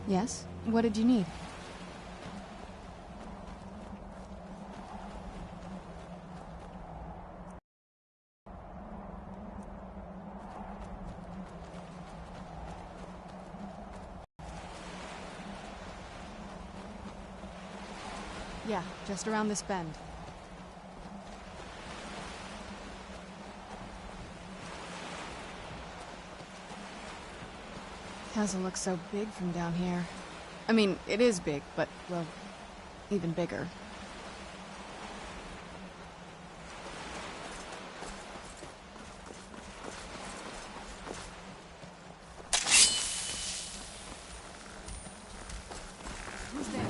Yes? What did you need? Yeah, just around this bend. Castle looks so big from down here. I mean, it is big, but, well, even bigger. Who's there?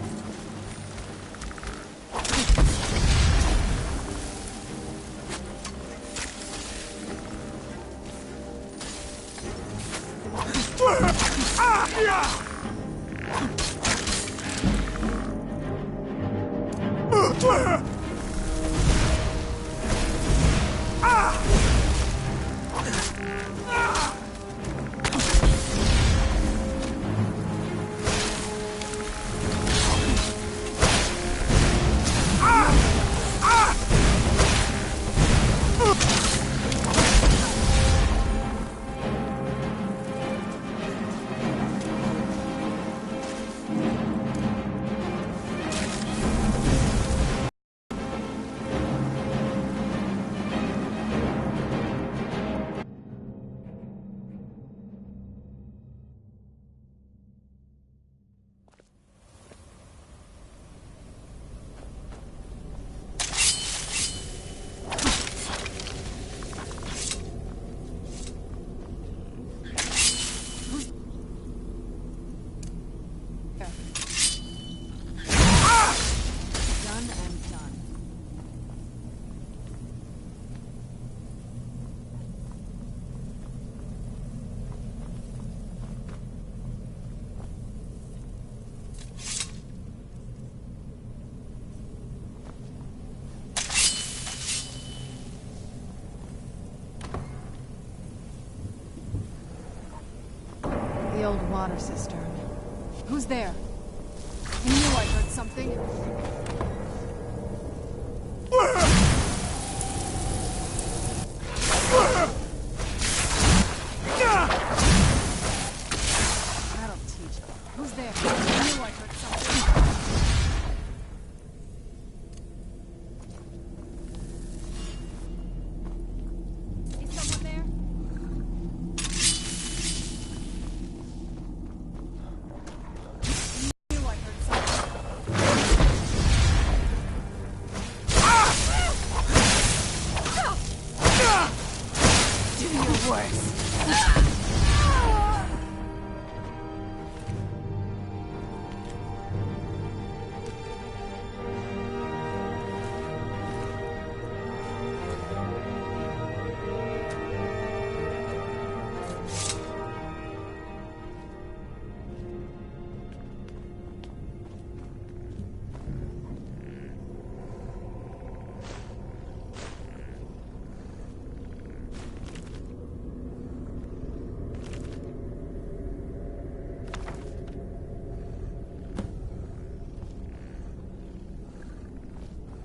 The old water cistern. Who's there? I knew I heard something. That'll teach them. Who's there? I knew I heard something. Is someone there?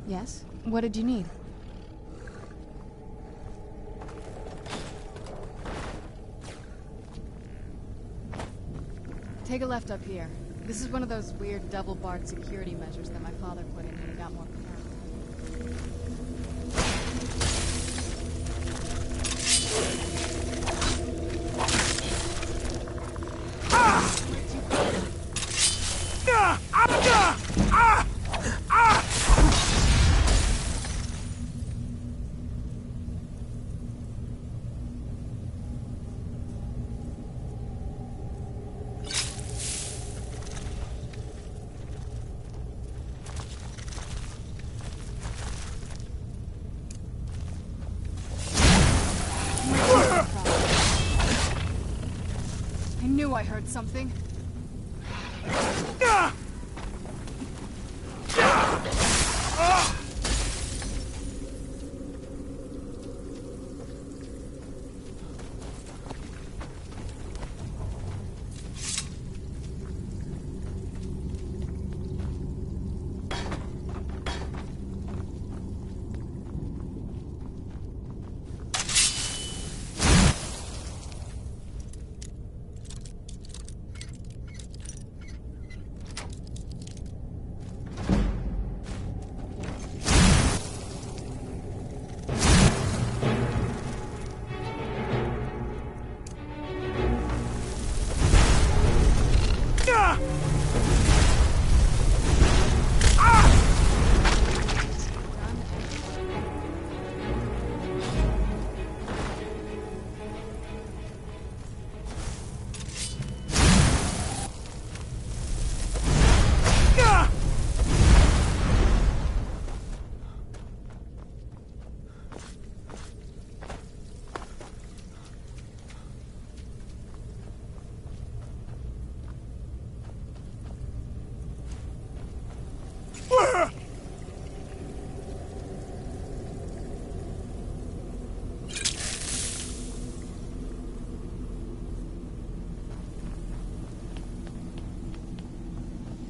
Yes? What did you need? Take a left up here. This is one of those weird double-barred security measures that my father put in when he got more power. I knew I heard something.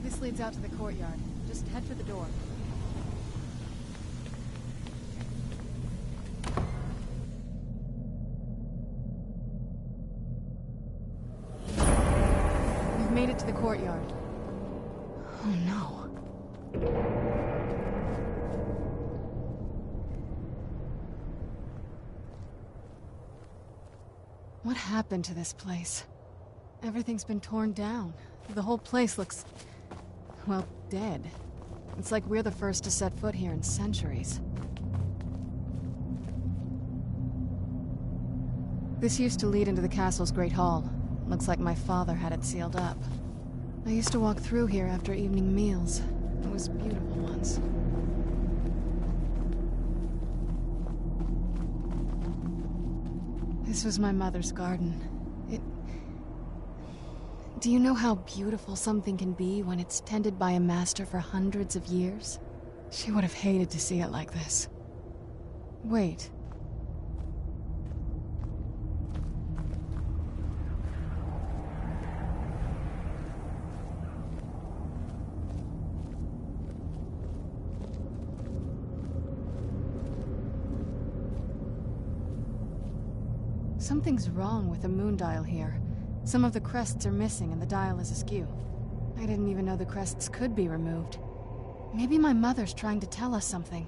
This leads out to the courtyard. Just head for the door. We've made it to the courtyard. Oh no. What happened to this place? Everything's been torn down. The whole place looks, well, dead. It's like we're the first to set foot here in centuries. This used to lead into the castle's great hall. Looks like my father had it sealed up. I used to walk through here after evening meals. It was beautiful once. This was my mother's garden. Do you know how beautiful something can be when it's tended by a master for hundreds of years? She would have hated to see it like this. Wait. Something's wrong with the moon dial here. Some of the crests are missing and the dial is askew. I didn't even know the crests could be removed. Maybe my mother's trying to tell us something.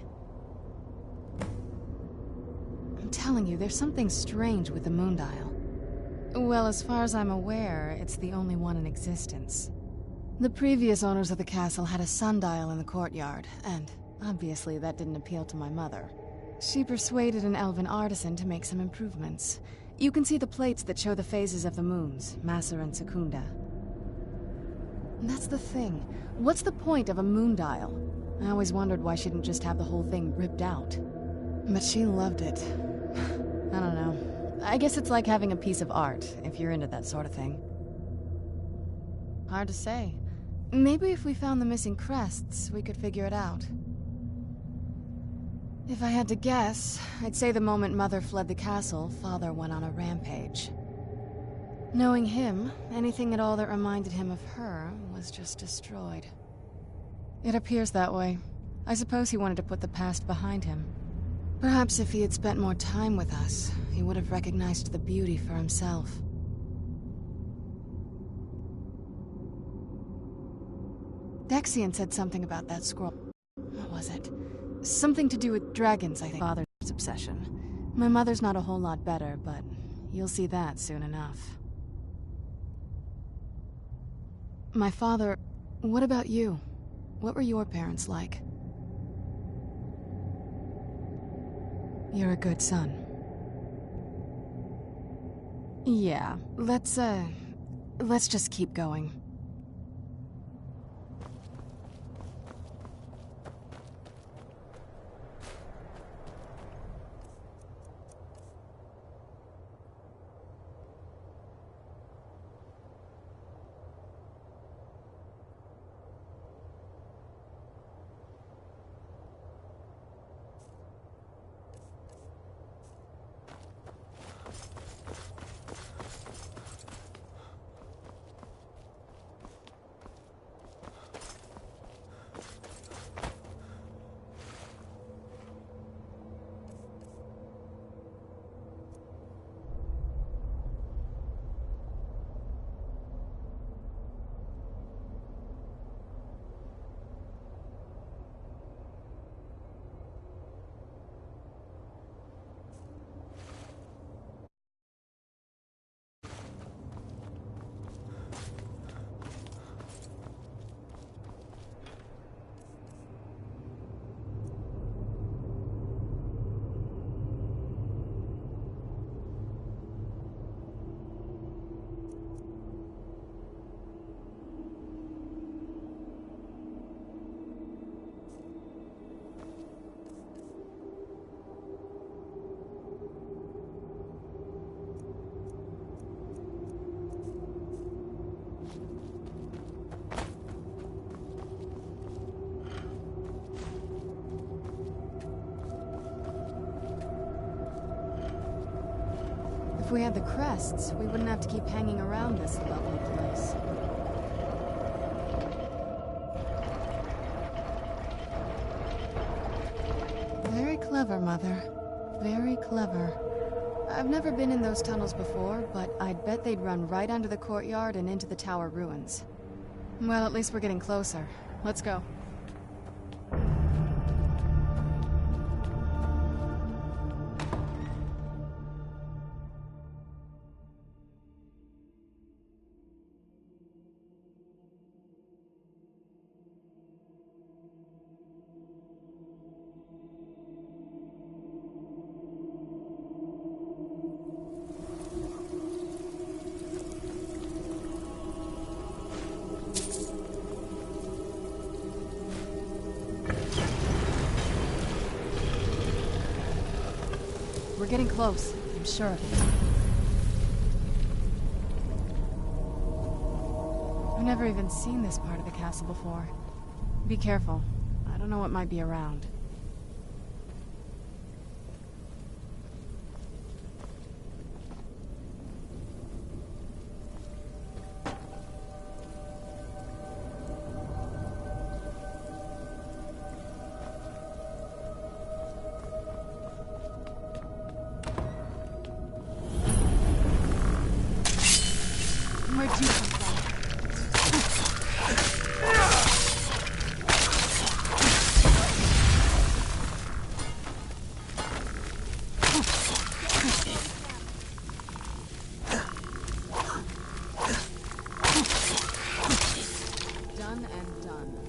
I'm telling you, there's something strange with the moon dial. Well, as far as I'm aware, it's the only one in existence. The previous owners of the castle had a sundial in the courtyard, and obviously that didn't appeal to my mother. She persuaded an elven artisan to make some improvements. You can see the plates that show the phases of the moons, Maser and Secunda. That's the thing. What's the point of a moon dial? I always wondered why she didn't just have the whole thing ripped out. But she loved it. I don't know. I guess it's like having a piece of art, if you're into that sort of thing. Hard to say. Maybe if we found the missing crests, we could figure it out. If I had to guess, I'd say the moment Mother fled the castle, Father went on a rampage. Knowing him, anything at all that reminded him of her was just destroyed. It appears that way. I suppose he wanted to put the past behind him. Perhaps if he had spent more time with us, he would have recognized the beauty for himself. Dexian said something about that scroll. What was it? Something to do with dragons, I think. Father's obsession. My mother's not a whole lot better, but you'll see that soon enough. My father... What about you? What were your parents like? You're a good son. Yeah, let's just keep going. we had the crests, we wouldn't have to keep hanging around this lovely place. Very clever, Mother. Very clever. I've never been in those tunnels before, but I'd bet they'd run right under the courtyard and into the tower ruins. Well, at least we're getting closer. Let's go. We're getting close, I'm sure of it. I've never even seen this part of the castle before. Be careful. I don't know what might be around. Where'd you come from? Done and done.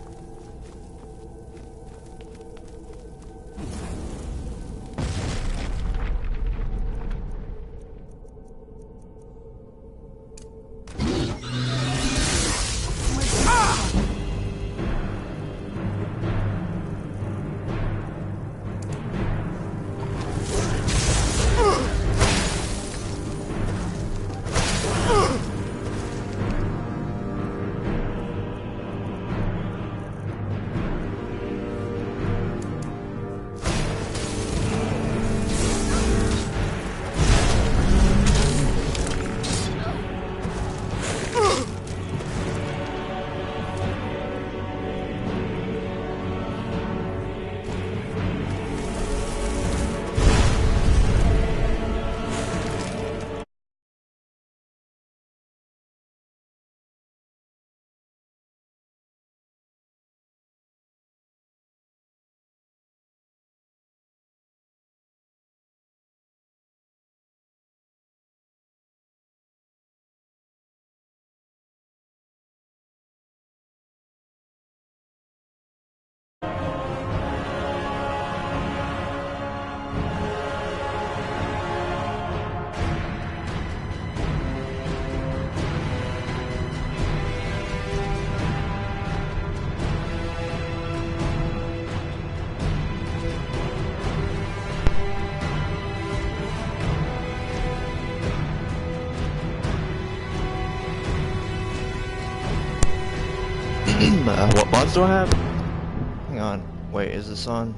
What mods do I have? Hang on. Wait, is this on?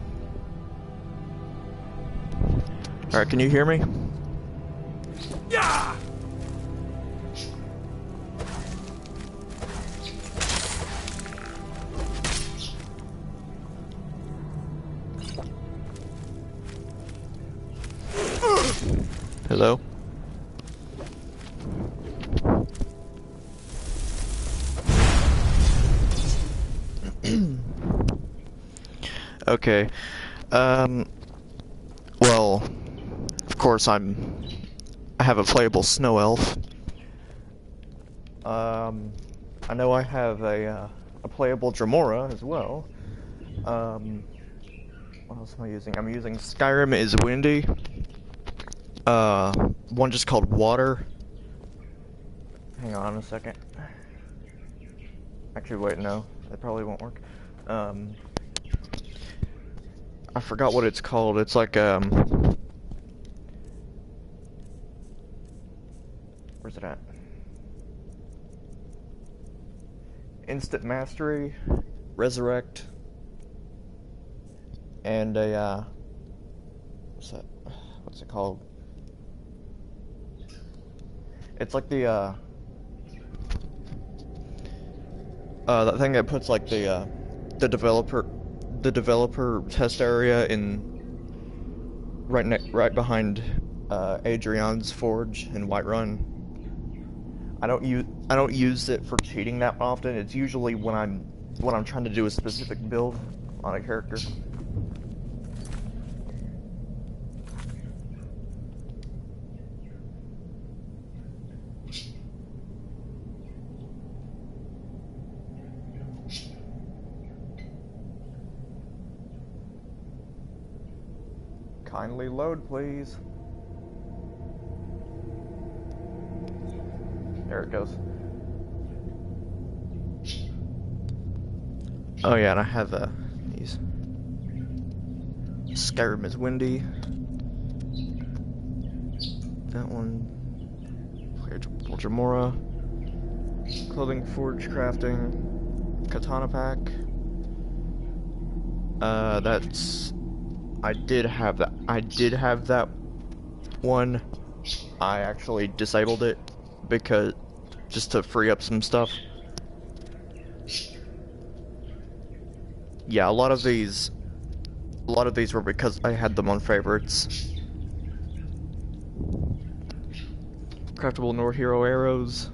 Alright, can you hear me? Yeah! Hello? Okay. Well, of course I have a playable snow elf. I know I have a playable Dremora as well. What else am I using? I'm using Skyrim is Windy. One just called Water. Hang on a second. Actually, wait, no. That probably won't work. I forgot what it's called. It's like, where's it at? Instant Mastery, Resurrect, and a, what's it called? It's like that thing that puts like the developer test area in right behind Adrian's Forge in Whiterun. I don't use it for cheating that often. It's usually when I'm trying to do a specific build on a character. Kindly load, please. There it goes. Oh yeah, and I have these. Skyrim is windy. That one. Jamora. Clothing forge crafting. Katana pack. That's. I did have that one. I actually disabled it because just to free up some stuff. Yeah, a lot of these were because I had them on favorites. Craftable Nord Hero arrows.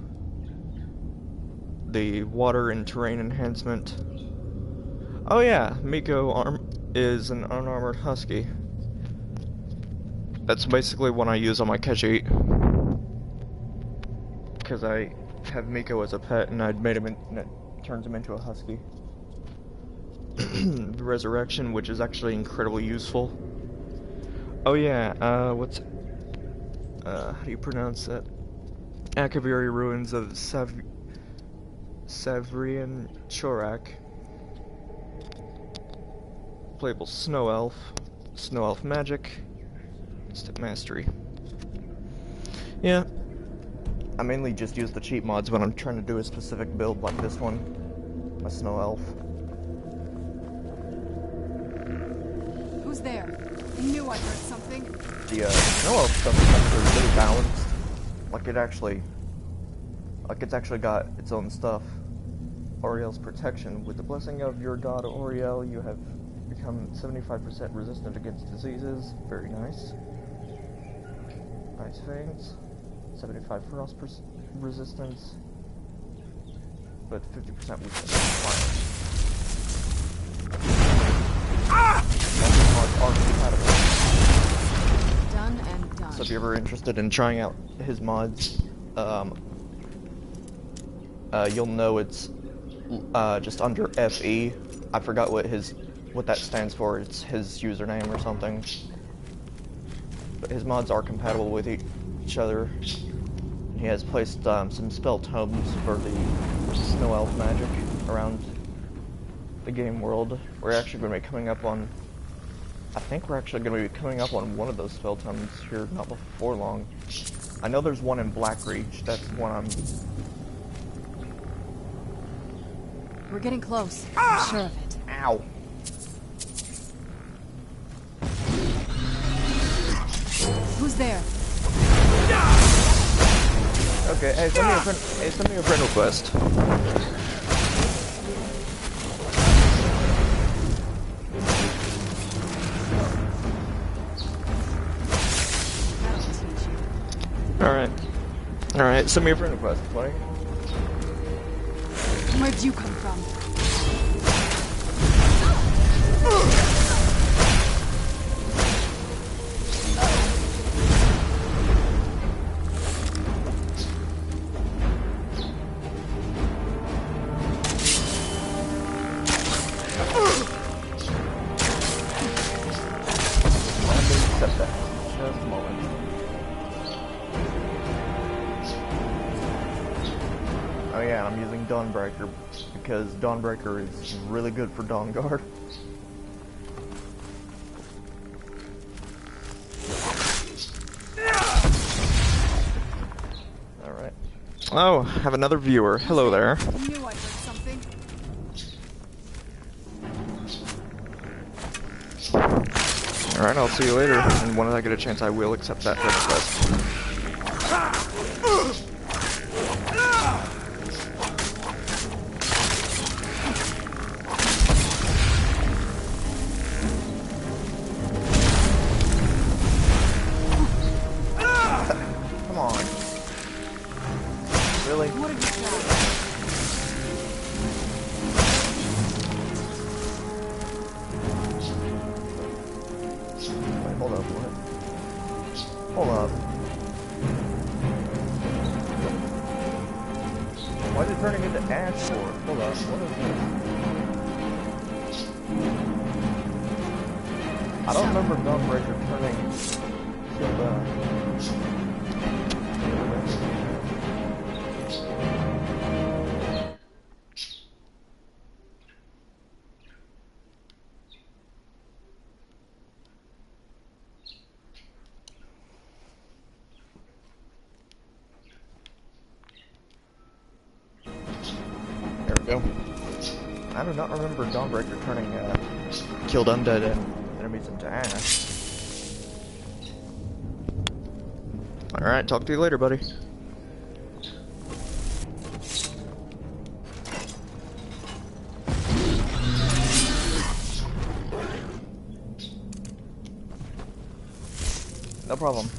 The water and terrain enhancement. Oh yeah, Miko is an unarmored husky. That's basically what I use on my Keshi. Because I have Miko as a pet and I'd made him and it turns him into a husky. Resurrection, which is actually incredibly useful. Oh yeah, how do you pronounce that? Akaviri ruins of Savrian Chorak. Playable Snow Elf magic, instant mastery. Yeah, I mainly just use the cheat mods when I'm trying to do a specific build like this one, a Snow Elf. Who's there? I knew I heard something. The Snow Elf stuff is actually really balanced. It's actually got its own stuff. Oriel's protection. With the blessing of your god Oriel, you have become 75% resistant against diseases. Very nice. Ice Fangs. 75 frost resistance. But 50% weakness to fire. Are compatible. Done and done. So if you're ever interested in trying out his mods, you'll know it's just under FE. I forgot what that stands for. It's his username or something. But his mods are compatible with each other. He has placed some spell tomes for the Snow Elf magic around the game world. We're actually going to be coming up on... I think we're actually going to be coming up on one of those spell tomes here not before long. I know there's one in Blackreach. That's one I'm... We're getting close. I'm sure of it. Ow. Who's there? Okay, hey, send me a friend request. Alright, send me a friend request, buddy. Where'd you come from? Dawnbreaker, because Dawnbreaker is really good for Dawnguard. Alright. Oh, have another viewer. Hello there. I knew I heard something. Alright, I'll see you later. And when I get a chance, I will accept that request. Really? What did you try? Wait, hold up, what? Hold up. Why is it turning into ash for? Hold up, what is this? I don't remember Gunbreaker turning to There we go. I do not remember Dawnbreaker turning killed undead enemies into ash. Alright, talk to you later, buddy. No problem.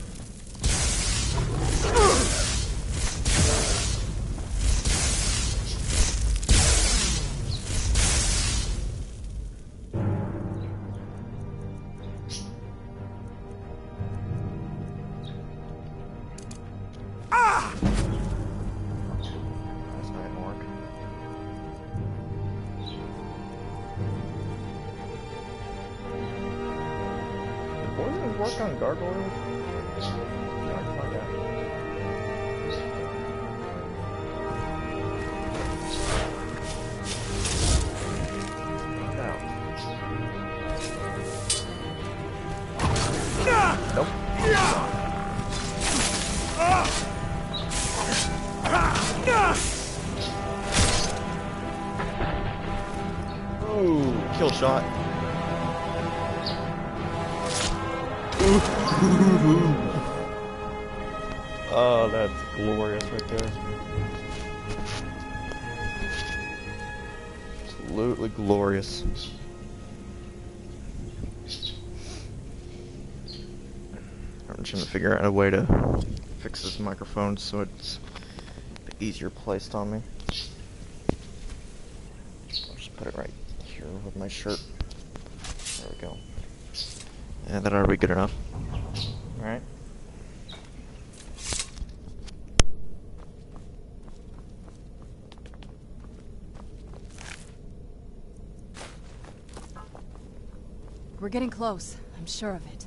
Work on gargoyles? No, it's not that. No. Nope. Ooh, kill shot. Oh, that's glorious right there. Absolutely glorious. I'm trying to figure out a way to fix this microphone so it's a bit easier placed on me. I'll just put it right here with my shirt. There we go. Yeah, that ought to be good enough. Alright. We're getting close. I'm sure of it.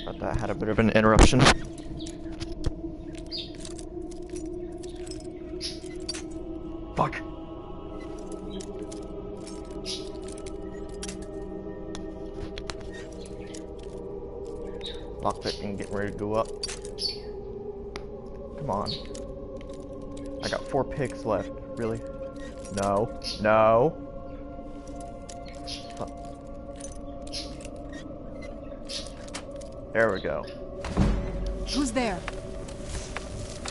But that had a bit of an interruption. Fuck. Lockpicking getting ready to go up. Come on. I got 4 picks left. Really? No. No. Fuck. There we go. Who's there?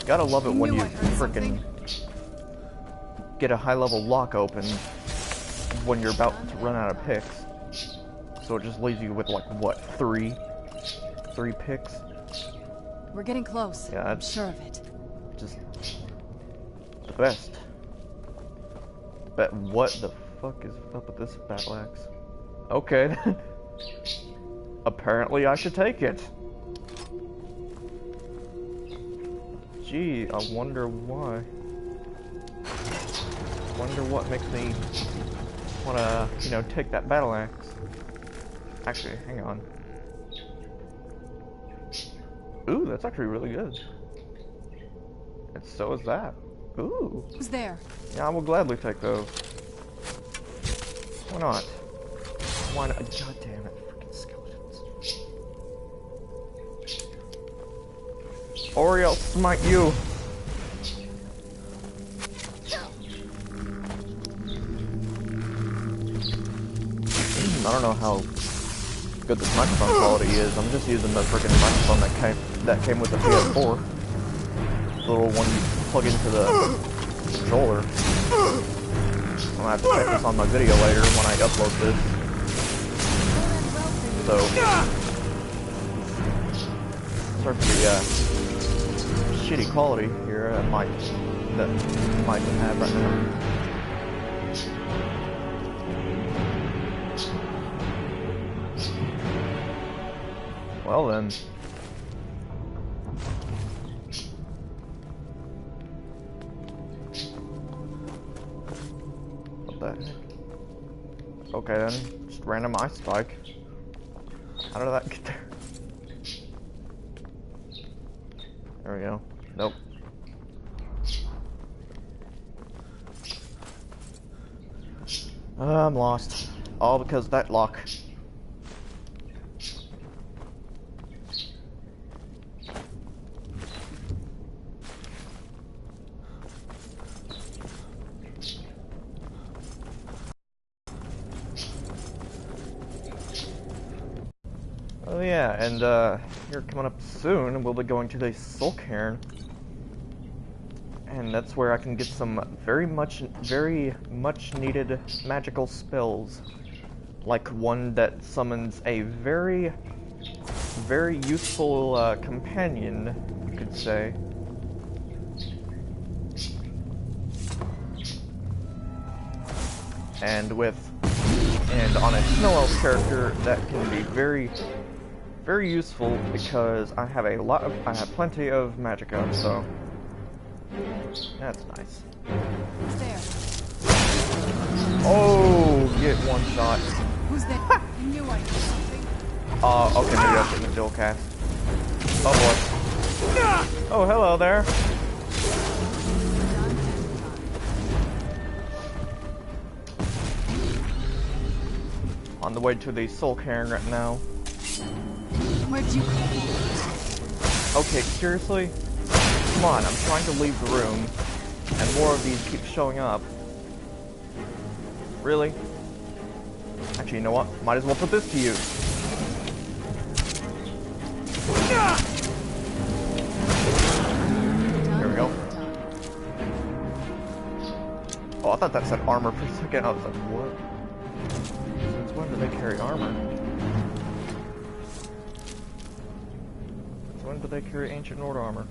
Gotta love it when you frickin' get a high-level lock open when you're about to run out of picks. So it just leaves you with like what, three picks? We're getting close. Yeah, I'm sure of it. Just the best. But what the fuck is up with this battle axe? Okay. Apparently I should take it. Gee, I wonder why. Wonder what makes me wanna, you know, take that battle axe. Actually, hang on. Ooh, that's actually really good. And so is that. Ooh. Who's there? Yeah, I will gladly take those. Why not? Why not? God damn it, freaking skeletons. Or I'll smite you. I don't know how good this microphone quality is. I'm just using the freaking microphone that came with the PS4. The little one you plug into the controller. I'm gonna have to check this on my video later when I upload this. So, sorry for the shitty quality here that might have right now. Well then. What the heck? Okay then, just random ice spike. How did that get there? There we go. Nope. I'm lost. All because of that lock. Oh yeah, and here coming up soon, we'll be going to the Soul Cairn, and that's where I can get some very much needed magical spells, like one that summons a very useful companion, you could say. And on a Snow Elf character, that can be very useful because I have plenty of magicka, so that's nice. Who's there? Oh, get one shot. Who's there? I knew I knew something. Okay, maybe I shouldn't dual cast. Oh boy. Oh, hello there. On the way to the Soul Cairn right now. Where'd you come from? Okay, seriously? Come on, I'm trying to leave the room, and more of these keep showing up. Really? Actually, you know what? Might as well put this to use. There we go. Oh, I thought that said armor for a second. I was like, what? Since when do they carry armor? When do they carry Ancient Nord armor?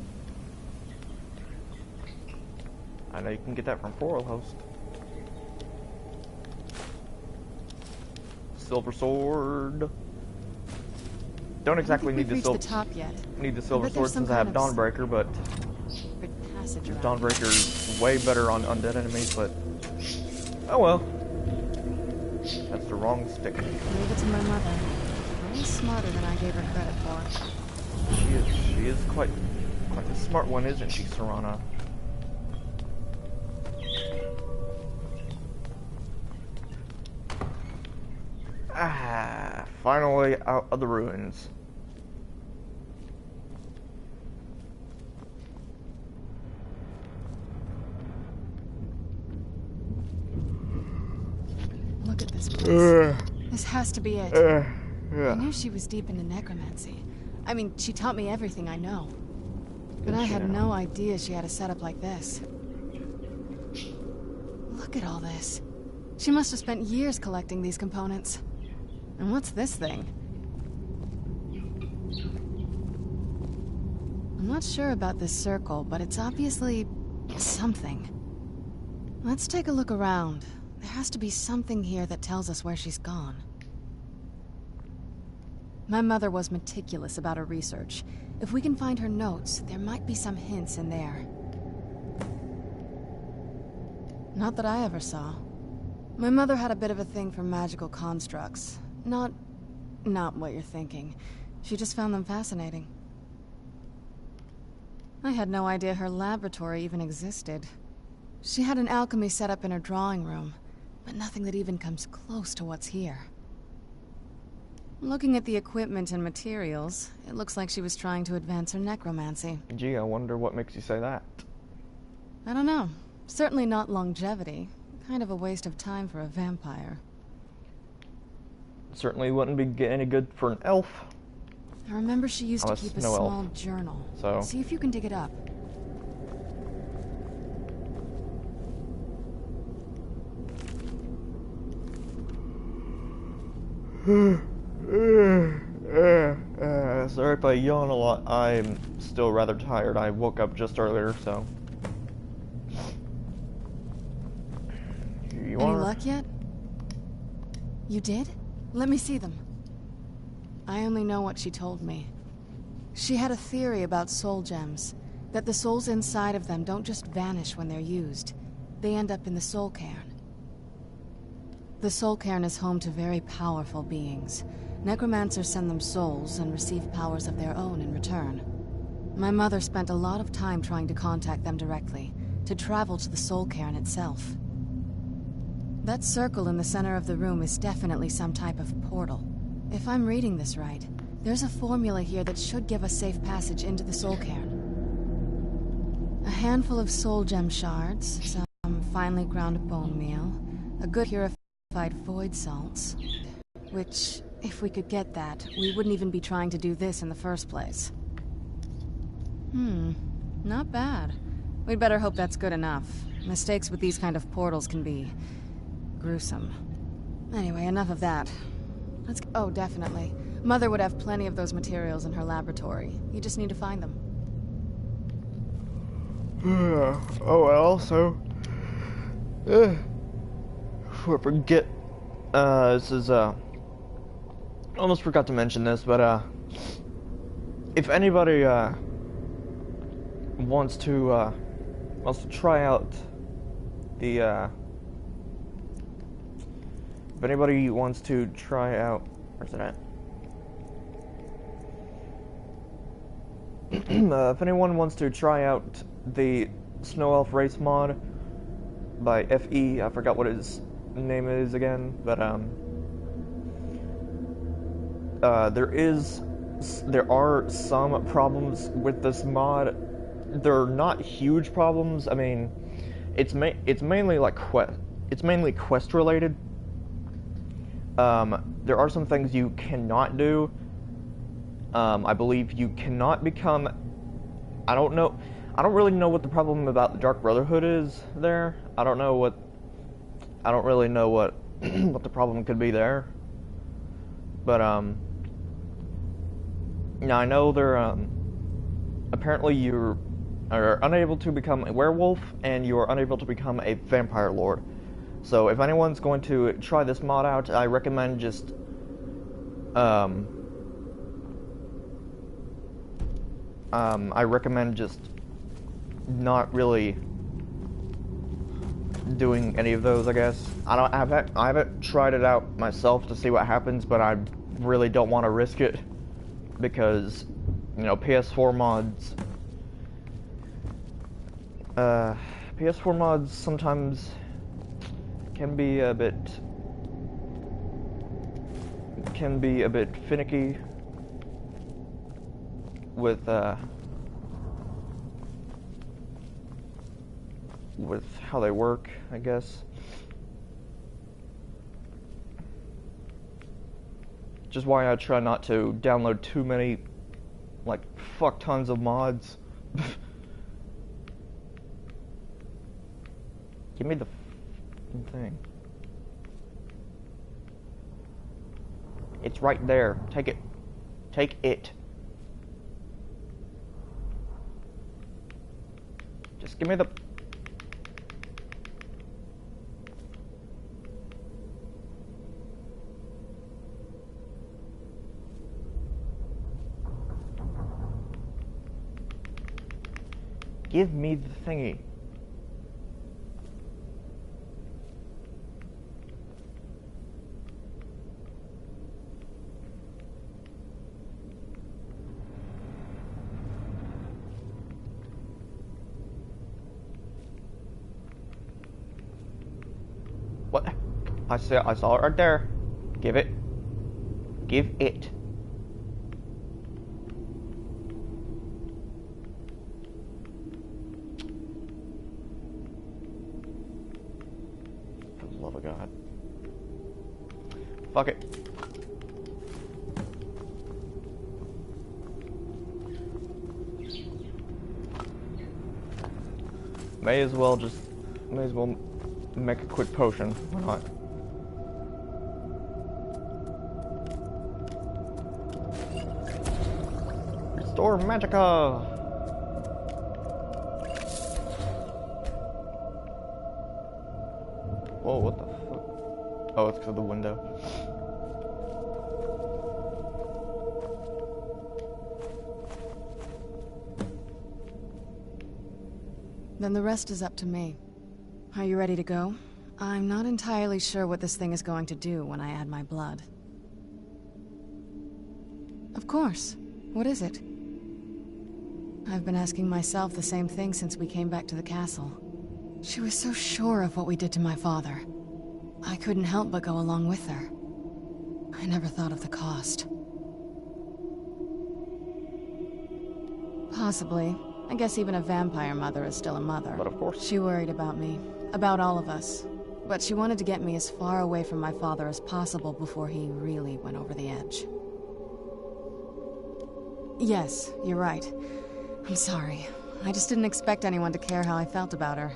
I know you can get that from Coral Host. Silver sword. Don't exactly need the silver. Top yet. Need the silver sword since I have Dawnbreaker, but Dawnbreaker's way better on undead enemies. But oh well. That's the wrong stick. Leave it to my mother. Way smarter than I gave her credit for. She is quite a smart one, isn't she, Serana? Ah, finally out of the ruins. Look at this place. This has to be it. Yeah. I knew she was deep into necromancy. I mean, she taught me everything I know. But I had no idea she had a setup like this. Look at all this. She must have spent years collecting these components. And what's this thing? I'm not sure about this circle, but it's obviously something. Let's take a look around. There has to be something here that tells us where she's gone. My mother was meticulous about her research. If we can find her notes, there might be some hints in there. Not that I ever saw. My mother had a bit of a thing for magical constructs. Not what you're thinking. She just found them fascinating. I had no idea her laboratory even existed. She had an alchemy set up in her drawing room, but nothing that even comes close to what's here. Looking at the equipment and materials, it looks like she was trying to advance her necromancy. Gee, I wonder what makes you say that. I don't know. Certainly not longevity. Kind of a waste of time for a vampire. Certainly wouldn't be any good for an elf. I remember she used to keep a small elf. journal. So. See if you can dig it up. Sorry if I yawn a lot. I'm still rather tired. I woke up just earlier, so. Here you Any are. luck yet? You did? Let me see them. I only know what she told me. She had a theory about soul gems, that the souls inside of them don't just vanish when they're used. They end up in the soul cairn. The soul cairn is home to very powerful beings. Necromancers send them souls and receive powers of their own in return. My mother spent a lot of time trying to contact them directly, to travel to the soul cairn itself. That circle in the center of the room is definitely some type of portal. If I'm reading this right, there's a formula here that should give us safe passage into the soul cairn. A handful of soul gem shards, some finely ground bone meal, a good purified void salts, which, if we could get that, we wouldn't even be trying to do this in the first place. Not bad. We'd better hope that's good enough. Mistakes with these kind of portals can be gruesome. Anyway, enough of that. Let's go. Oh, definitely. Mother would have plenty of those materials in her laboratory. You just need to find them. Oh, and also, before I forget, this is, almost forgot to mention this, but, if anybody, wants to try out the, if anybody wants to try out, where's it at? If anyone wants to try out the Snow Elf Race mod by FE, I forgot what his name is again, but there are some problems with this mod. They're not huge problems. I mean, it's mainly like quest related. There are some things you cannot do. I believe you cannot become. I don't really know what the problem about the Dark Brotherhood is there. I don't really know what what the problem could be there. But now I know they're apparently you are unable to become a werewolf and you are unable to become a vampire lord. So if anyone's going to try this mod out, I recommend just not really doing any of those, I guess. I haven't tried it out myself to see what happens, but I really don't want to risk it because, you know, PS4 mods sometimes can be a bit finicky with how they work, I guess. Just why I try not to download too many, like, fuck tons of mods. fucking thing. It's right there. Take it. Take it. Just give me the... Give me the thingy. What? I saw it right there. Give it. Give it. For the love of God. Fuck it. May as well make a quick potion. Why not? Restore Magicka! Whoa, what the fuck? Oh, it's because of the window. Then the rest is up to me. Are you ready to go? I'm not entirely sure what this thing is going to do when I add my blood. Of course. What is it? I've been asking myself the same thing since we came back to the castle. She was so sure of what we did to my father. I couldn't help but go along with her. I never thought of the cost. Possibly. I guess even a vampire mother is still a mother. But of course. She worried about me. About all of us. But she wanted to get me as far away from my father as possible before he really went over the edge. Yes, you're right. I'm sorry. I just didn't expect anyone to care how I felt about her.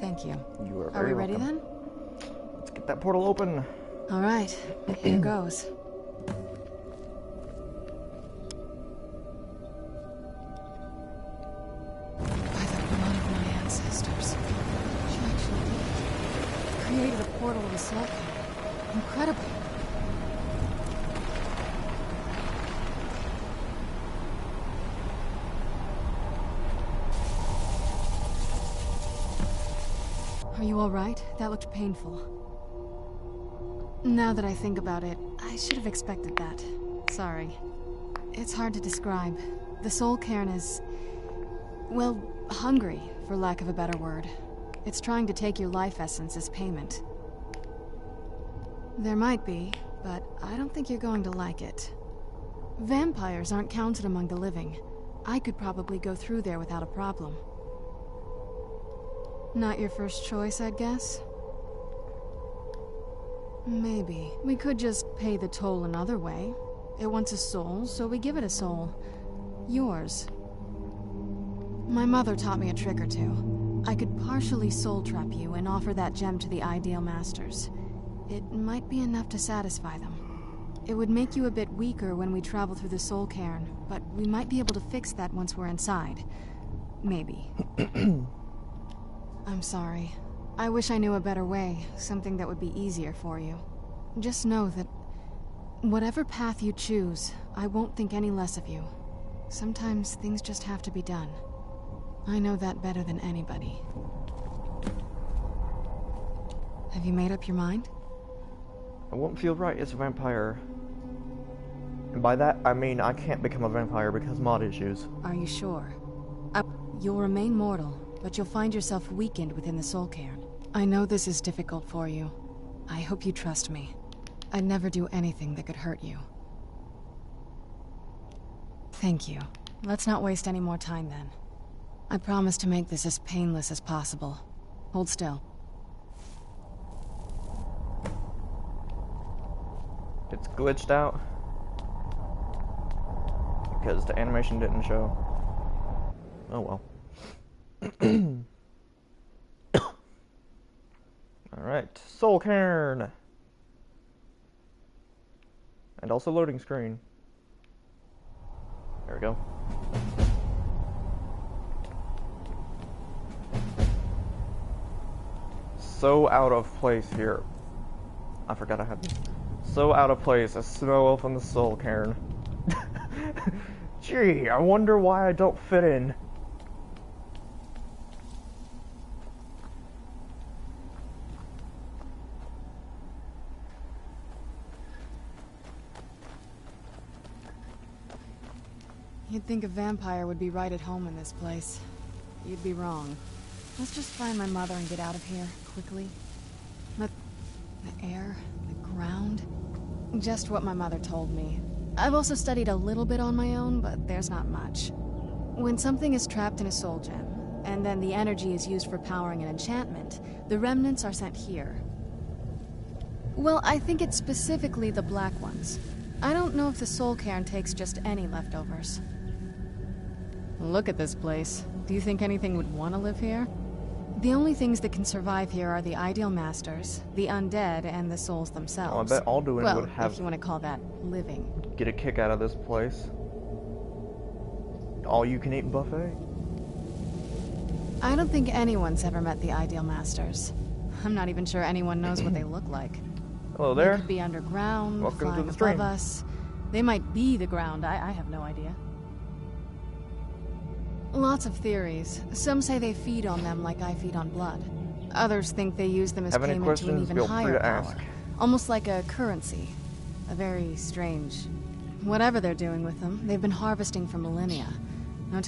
Thank you. You are Are very we ready welcome. then? Let's get that portal open. All right. Here goes. By the blood of my ancestors. She actually did it. Created a portal of the soul. Incredible. Are you all right? That looked painful. Now that I think about it, I should have expected that. Sorry. It's hard to describe. The soul cairn is... well, hungry, for lack of a better word. It's trying to take your life essence as payment. There might be, but I don't think you're going to like it. Vampires aren't counted among the living. I could probably go through there without a problem. Not your first choice, I'd guess? Maybe. We could just pay the toll another way. It wants a soul, so we give it a soul. Yours. My mother taught me a trick or two. I could partially soul trap you and offer that gem to the Ideal Masters. It might be enough to satisfy them. It would make you a bit weaker when we travel through the soul cairn, but we might be able to fix that once we're inside. Maybe. I'm sorry. I wish I knew a better way, something that would be easier for you. Just know that whatever path you choose, I won't think any less of you. Sometimes things just have to be done. I know that better than anybody. Have you made up your mind? I won't feel right as a vampire. And by that, I mean I can't become a vampire because mod issues. Are you sure? You'll remain mortal, but you'll find yourself weakened within the soul cairn. I know this is difficult for you. I hope you trust me. I'd never do anything that could hurt you. Thank you. Let's not waste any more time then. I promise to make this as painless as possible. Hold still. It's glitched out because the animation didn't show. Oh well. Alright, Soul Cairn! And also loading screen. There we go. So out of place here. I forgot I had this. So out of place, a snow elf on the Soul Cairn. Gee, I wonder why I don't fit in. You'd think a vampire would be right at home in this place. You'd be wrong. Let's just find my mother and get out of here, quickly. The air, the ground. Just what my mother told me. I've also studied a little bit on my own, but there's not much. When something is trapped in a soul gem, and then the energy is used for powering an enchantment, the remnants are sent here. Well, I think it's specifically the black ones. I don't know if the Soul Cairn takes just any leftovers. Look at this place. Do you think anything would want to live here? The only things that can survive here are the Ideal Masters, the undead, and the souls themselves. Oh, I bet Alduin would have... if you want to call that living. Get a kick out of this place. All-you-can-eat buffet? I don't think anyone's ever met the Ideal Masters. I'm not even sure anyone knows what they look like. Hello there. They could be underground, Welcome flying to the stream. above us. They might be the ground, I have no idea. Lots of theories. Some say they feed on them like I feed on blood. Others think they use them as Have any payment to an questions? even Feel free higher to power. ask. Almost like a currency. A very strange... Whatever they're doing with them, they've been harvesting for millennia. Now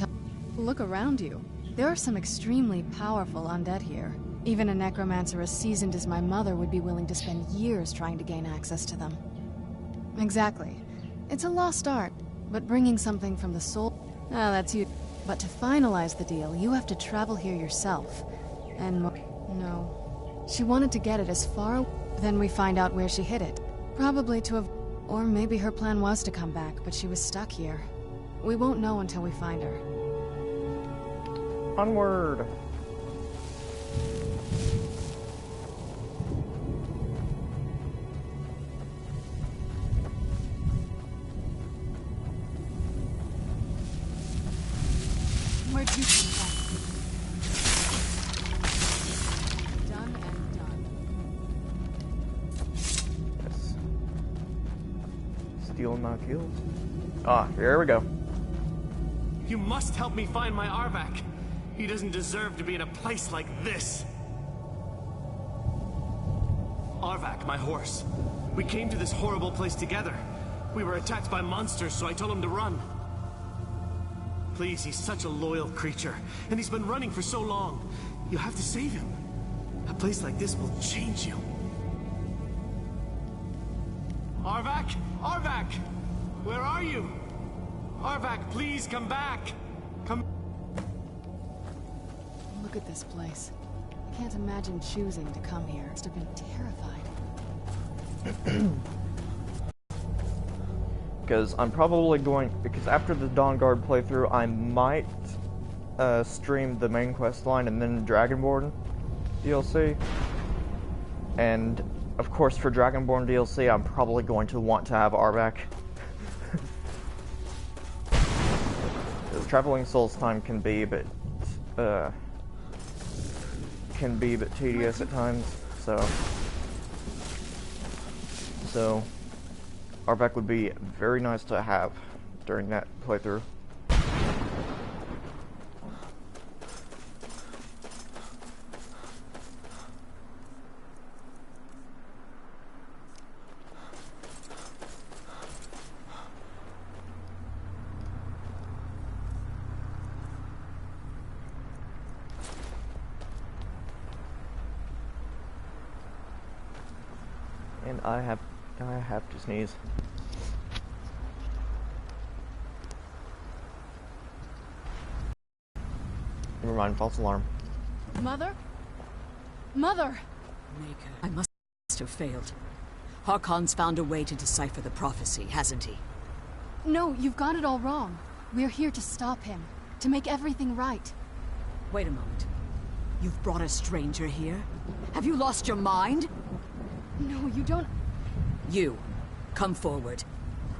look around you. There are some extremely powerful undead here. Even a necromancer as seasoned as my mother would be willing to spend years trying to gain access to them. Exactly. It's a lost art, but bringing something from the soul... Ah, that's you. But to finalize the deal, you have to travel here yourself. And no. She wanted to get it as far... Then we find out where she hid it. Probably to have... Or maybe her plan was to come back, but she was stuck here. We won't know until we find her. Onward! Where'd you come from? Done and done. Yes. Stealing my kills. Ah, here we go. You must help me find my Arvak. He doesn't deserve to be in a place like this. Arvak, my horse. We came to this horrible place together. We were attacked by monsters, so I told him to run. Please, he's such a loyal creature, and he's been running for so long. You have to save him. A place like this will change you. Arvak? Arvak! Where are you? Arvak, please come back! Come... Look at this place. I can't imagine choosing to come here. I must have been terrified. Because I'm probably going... Because after the Dawnguard playthrough, I might stream the main quest line and then Dragonborn DLC. And, of course, for Dragonborn DLC, I'm probably going to want to have Arvak. Because traveling Souls time can be a bit tedious at times, so Arvak would be very nice to have during that playthrough. And I have to sneeze. Never mind, false alarm. Mother? Mother! Maker, I must have failed. Harkon's found a way to decipher the prophecy, hasn't he? No, you've got it all wrong. We're here to stop him. To make everything right. Wait a moment. You've brought a stranger here? Have you lost your mind? No, you don't... You, come forward.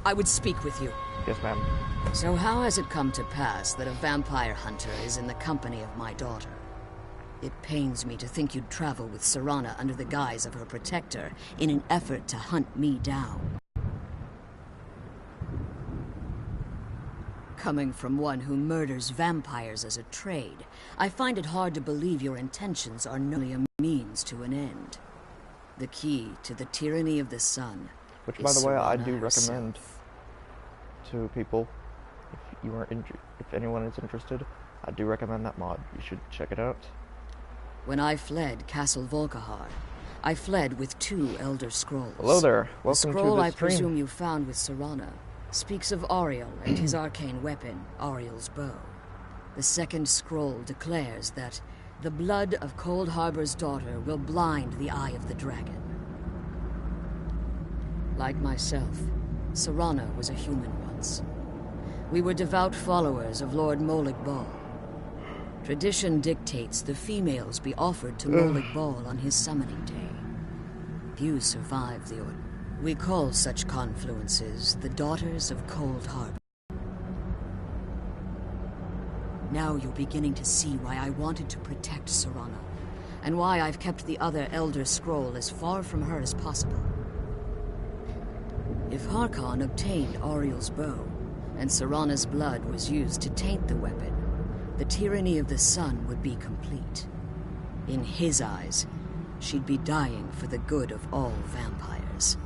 I would speak with you. Yes, ma'am. So how has it come to pass that a vampire hunter is in the company of my daughter? It pains me to think you'd travel with Serana under the guise of her protector in an effort to hunt me down. Coming from one who murders vampires as a trade, I find it hard to believe your intentions are merely a means to an end. The key to the tyranny of the sun. Which, by the way, I Serana do recommend herself. to people. If anyone is interested, I do recommend that mod. You should check it out. When I fled Castle Volkihar, I fled with 2 Elder Scrolls. Hello there. The Welcome scroll to the I stream. presume you found with Serana speaks of Ariel and his arcane weapon, Ariel's bow. The second scroll declares that the blood of Cold Harbor's daughter will blind the eye of the dragon. Like myself, Serana was a human once. We were devout followers of Lord Molig Bal. Tradition dictates the females be offered to Molig Bal on his summoning day. Few survive the order. We call such confluences the Daughters of Cold Harbor. Now you're beginning to see why I wanted to protect Serana, and why I've kept the other Elder Scroll as far from her as possible. If Harkon obtained Ariel's bow, and Serana's blood was used to taint the weapon, the tyranny of the sun would be complete. In his eyes, she'd be dying for the good of all vampires.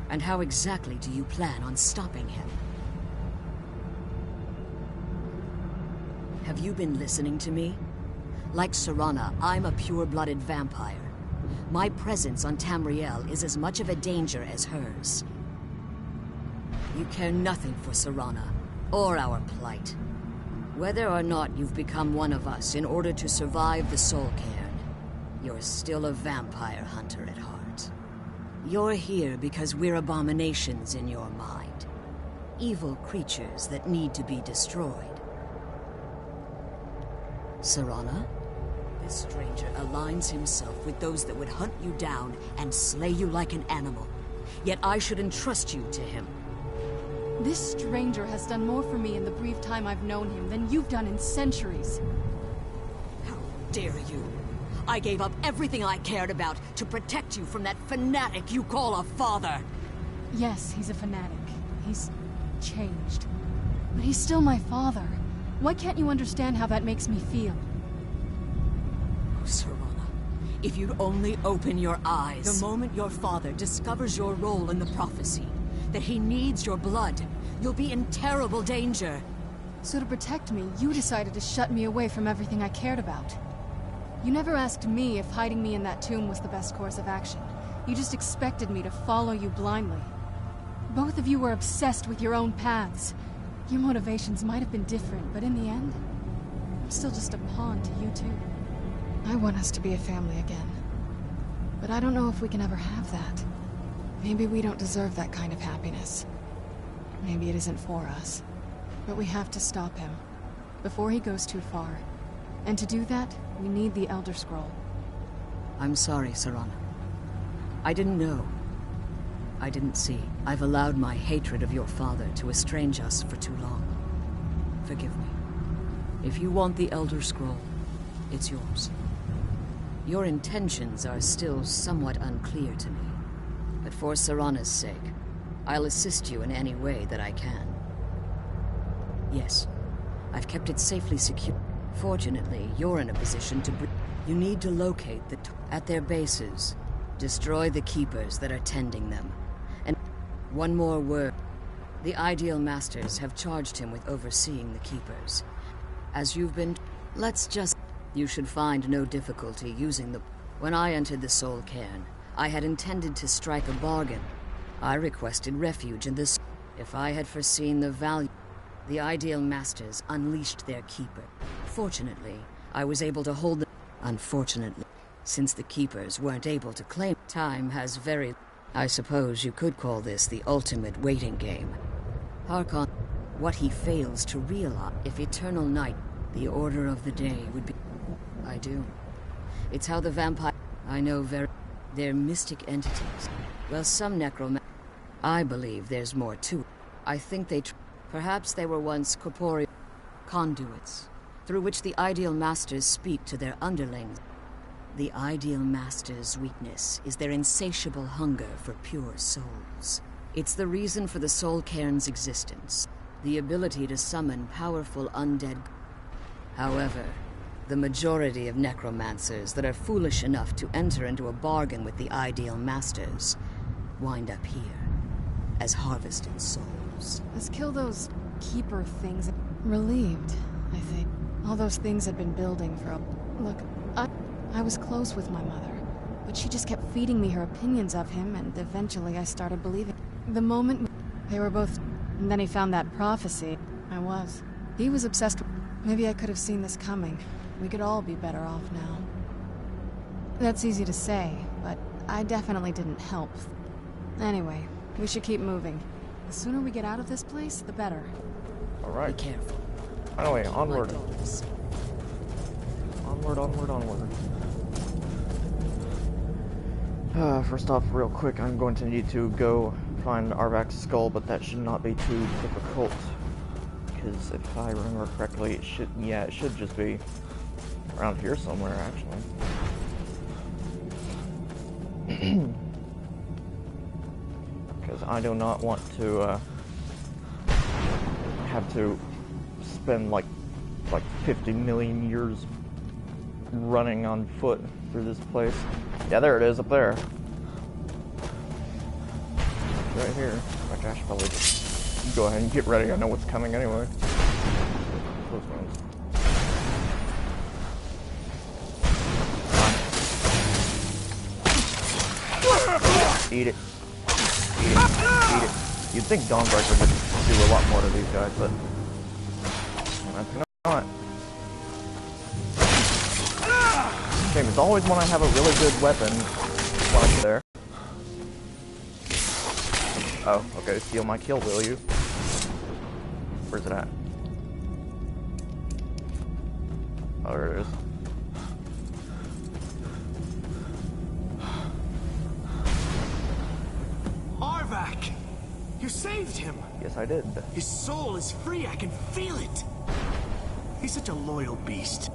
And how exactly do you plan on stopping him? Have you been listening to me? Like Serana, I'm a pure-blooded vampire. My presence on Tamriel is as much of a danger as hers. You care nothing for Serana, or our plight. Whether or not you've become one of us in order to survive the Soul Cairn, you're still a vampire hunter at heart. You're here because we're abominations in your mind. Evil creatures that need to be destroyed. Serana? This stranger aligns himself with those that would hunt you down and slay you like an animal. Yet I should entrust you to him. This stranger has done more for me in the brief time I've known him than you've done in centuries. How dare you? I gave up everything I cared about to protect you from that fanatic you call a father. Yes, he's a fanatic. He's changed. But he's still my father. Why can't you understand how that makes me feel? Oh, Serana, if you'd only open your eyes. The moment your father discovers your role in the prophecy, that he needs your blood, you'll be in terrible danger. So to protect me, you decided to shut me away from everything I cared about. You never asked me if hiding me in that tomb was the best course of action. You just expected me to follow you blindly. Both of you were obsessed with your own paths. Your motivations might have been different, but in the end, I'm still just a pawn to you two. I want us to be a family again. But I don't know if we can ever have that. Maybe we don't deserve that kind of happiness. Maybe it isn't for us. But we have to stop him, before he goes too far. And to do that, we need the Elder Scroll. I'm sorry, Serana. I didn't know. I didn't see. I've allowed my hatred of your father to estrange us for too long. Forgive me. If you want the Elder Scroll, it's yours. Your intentions are still somewhat unclear to me. But for Serana's sake, I'll assist you in any way that I can. Yes, I've kept it safely secure. Fortunately, you're in a position to you need to locate at their bases. Destroy the keepers that are tending them. And one more word. The Ideal Masters have charged him with overseeing the keepers. As you've been... Let's just... You should find no difficulty using the... When I entered the Soul Cairn, I had intended to strike a bargain. I requested refuge in this... If I had foreseen the value... The Ideal Masters unleashed their keeper. Fortunately, I was able to hold them. Unfortunately, since the keepers weren't able to claim, time has very... I suppose you could call this the ultimate waiting game. Harkon, what he fails to realize, if eternal night, the order of the day would be... I do. It's how the vampire... I know very... They're mystic entities. Well, some necroman... I believe there's more to it. I think they... Perhaps they were once corporeal conduits, through which the Ideal Masters speak to their underlings. The Ideal Masters' weakness is their insatiable hunger for pure souls. It's the reason for the Soul Cairn's existence, the ability to summon powerful undead. However, the majority of necromancers that are foolish enough to enter into a bargain with the Ideal Masters wind up here as harvested souls. Let's kill those keeper things. Relieved, I think. All those things had been building for a... Look, I was close with my mother, but she just kept feeding me her opinions of him, and eventually I started believing. The moment they were both... And then he found that prophecy. I was. He was obsessed with... Maybe I could have seen this coming. We could all be better off now. That's easy to say, but I definitely didn't help. Anyway, we should keep moving. The sooner we get out of this place, the better. Alright. Be careful. Anyway, onward. Like always. Onward, onward, onward. First off, real quick, I'm going to need to go find Arvak's skull, but that should not be too difficult. Because if I remember correctly, it should just be around here somewhere, actually. Because I do not want to have to spend like 50 million years running on foot through this place. Yeah, there it is, up there. Right here. Like, I should probably just go ahead and get ready. I know what's coming anyway. Close ones. Eat it. Eat it. Eat it. You'd think Dawnguard would do a lot more to these guys, but that's not. Shame, it's always when I have a really good weapon while I'm there. Oh, okay, steal my kill, will you? Where's it at? Oh, there it is. Arvak! You saved him! Yes, I did. His soul is free, I can feel it! He's such a loyal beast.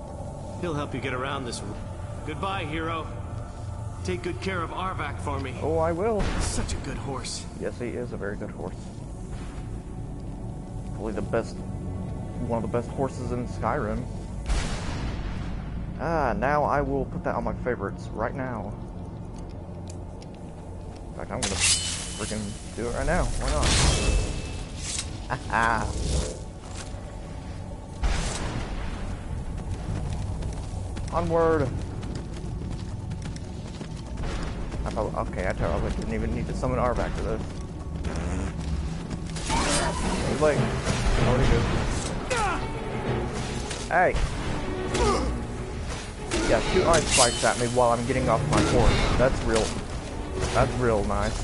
He'll help you get around this... Goodbye, hero. Take good care of Arvak for me. Oh, I will. Such a good horse. Yes, he is a very good horse. Probably the best... one of the best horses in Skyrim. Now I will put that on my favorites right now. In fact, I'm gonna freaking do it right now. Why not? Haha. Onward. Okay, I totally didn't even need to summon Arvak for this. Too late. Already good. Hey! Yeah, shoot ice spikes at me while I'm getting off my horse. That's real nice.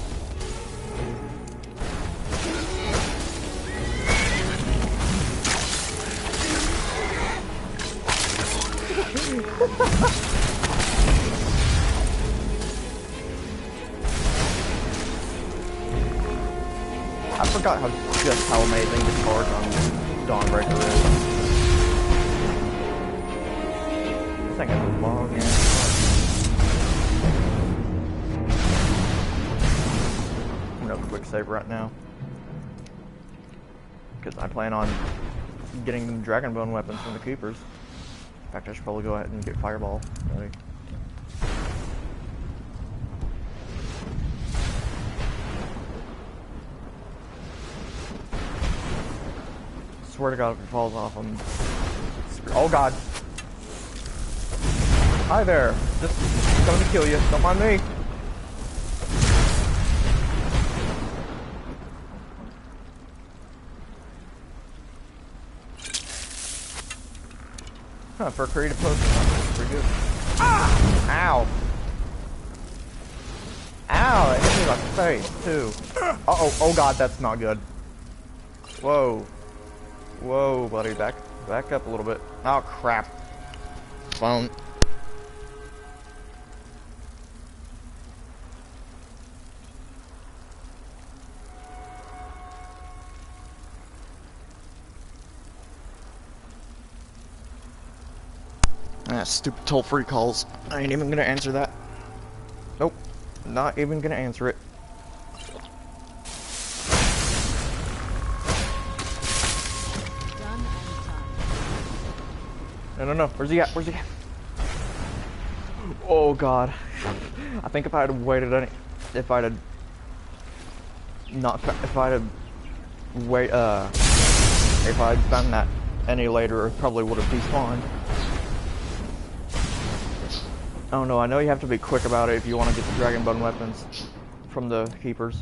I forgot just how amazing the charge on Dawnbreaker is. This thing has a long ass. I'm gonna quick save right now. Because I plan on getting the Dragonbone weapons from the Keepers. In fact, I should probably go ahead and get Fireball ready. Swear to God, if it falls off, I'm... Oh God! Hi there! Just coming to kill you. Don't mind me. Huh, for a creative potion, that's pretty good. Ah! Ow! Ow! It hit me in my face, too. Uh-oh. Oh God, that's not good. Whoa. Whoa, buddy. Back up a little bit. Oh, crap. Phone. Ah, stupid toll-free calls. I ain't even gonna answer that. Nope. Not even gonna answer it. Done and done. No. Where's he at? Where's he at? Oh god. I think if I had waited any, if I'd found that any later, it probably would have despawned. Oh no, I know you have to be quick about it if you want to get the dragon bone weapons from the keepers.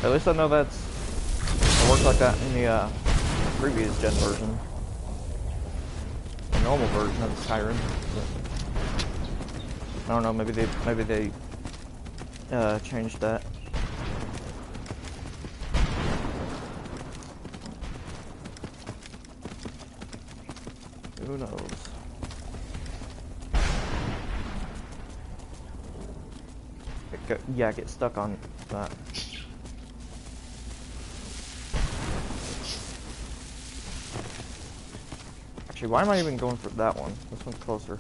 At least I know it works like that in the previous gen version. The normal version of Skyrim. I don't know, maybe they changed that. Who knows? Yeah, get stuck on that. Actually, why am I even going for that one? This one's closer.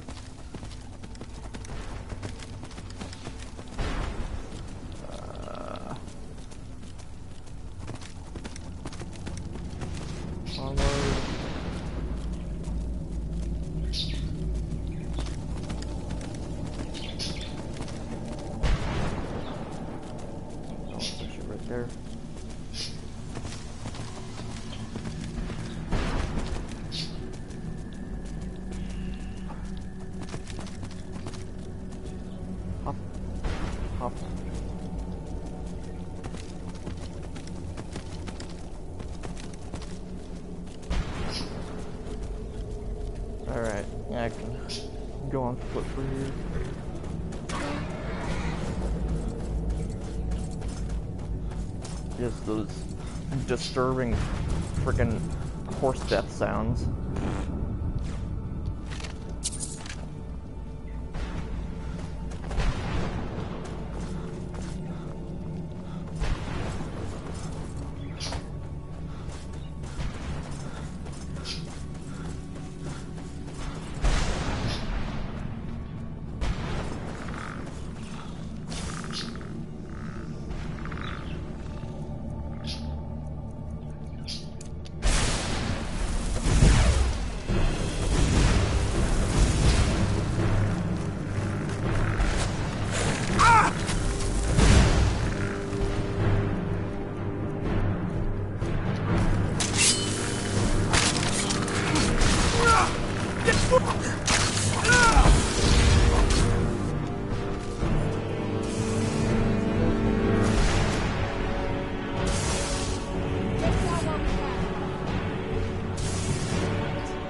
There. Hop. Hop. Alright, yeah, I can go on foot through here. Just those disturbing freaking horse death sounds.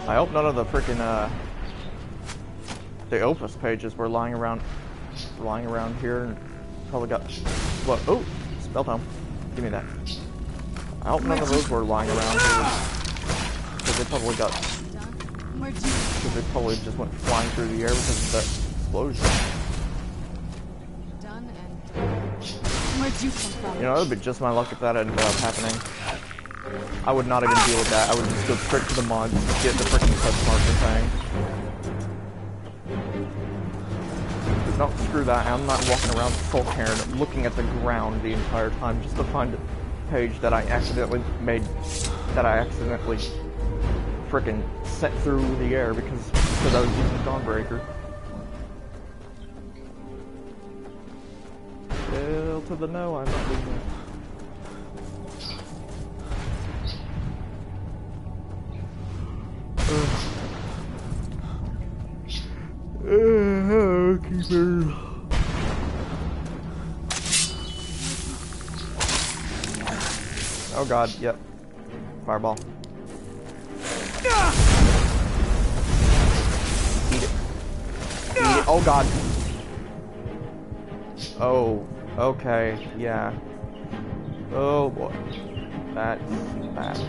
I hope none of the freaking the Opus pages were lying around here and probably got what? Oh, spell tome. Give me that. I hope none of those were lying around here because they probably just went flying through the air because of that explosion. Done and done. Where'd you come from? You know, it would be just my luck if that ended up happening. I would not even deal with that. I would just go straight to the mods and get the freaking touch marker thing. No, screw that. I'm not walking around full Karen looking at the ground the entire time just to find a page that I accidentally freaking sent through the air because I was using Dawnbreaker. Hell to the no, I'm not doing that. Keeper. Oh god, yep. Fireball. Eat it. Eat it. Oh god. Oh, okay, yeah. Oh boy. That's bad.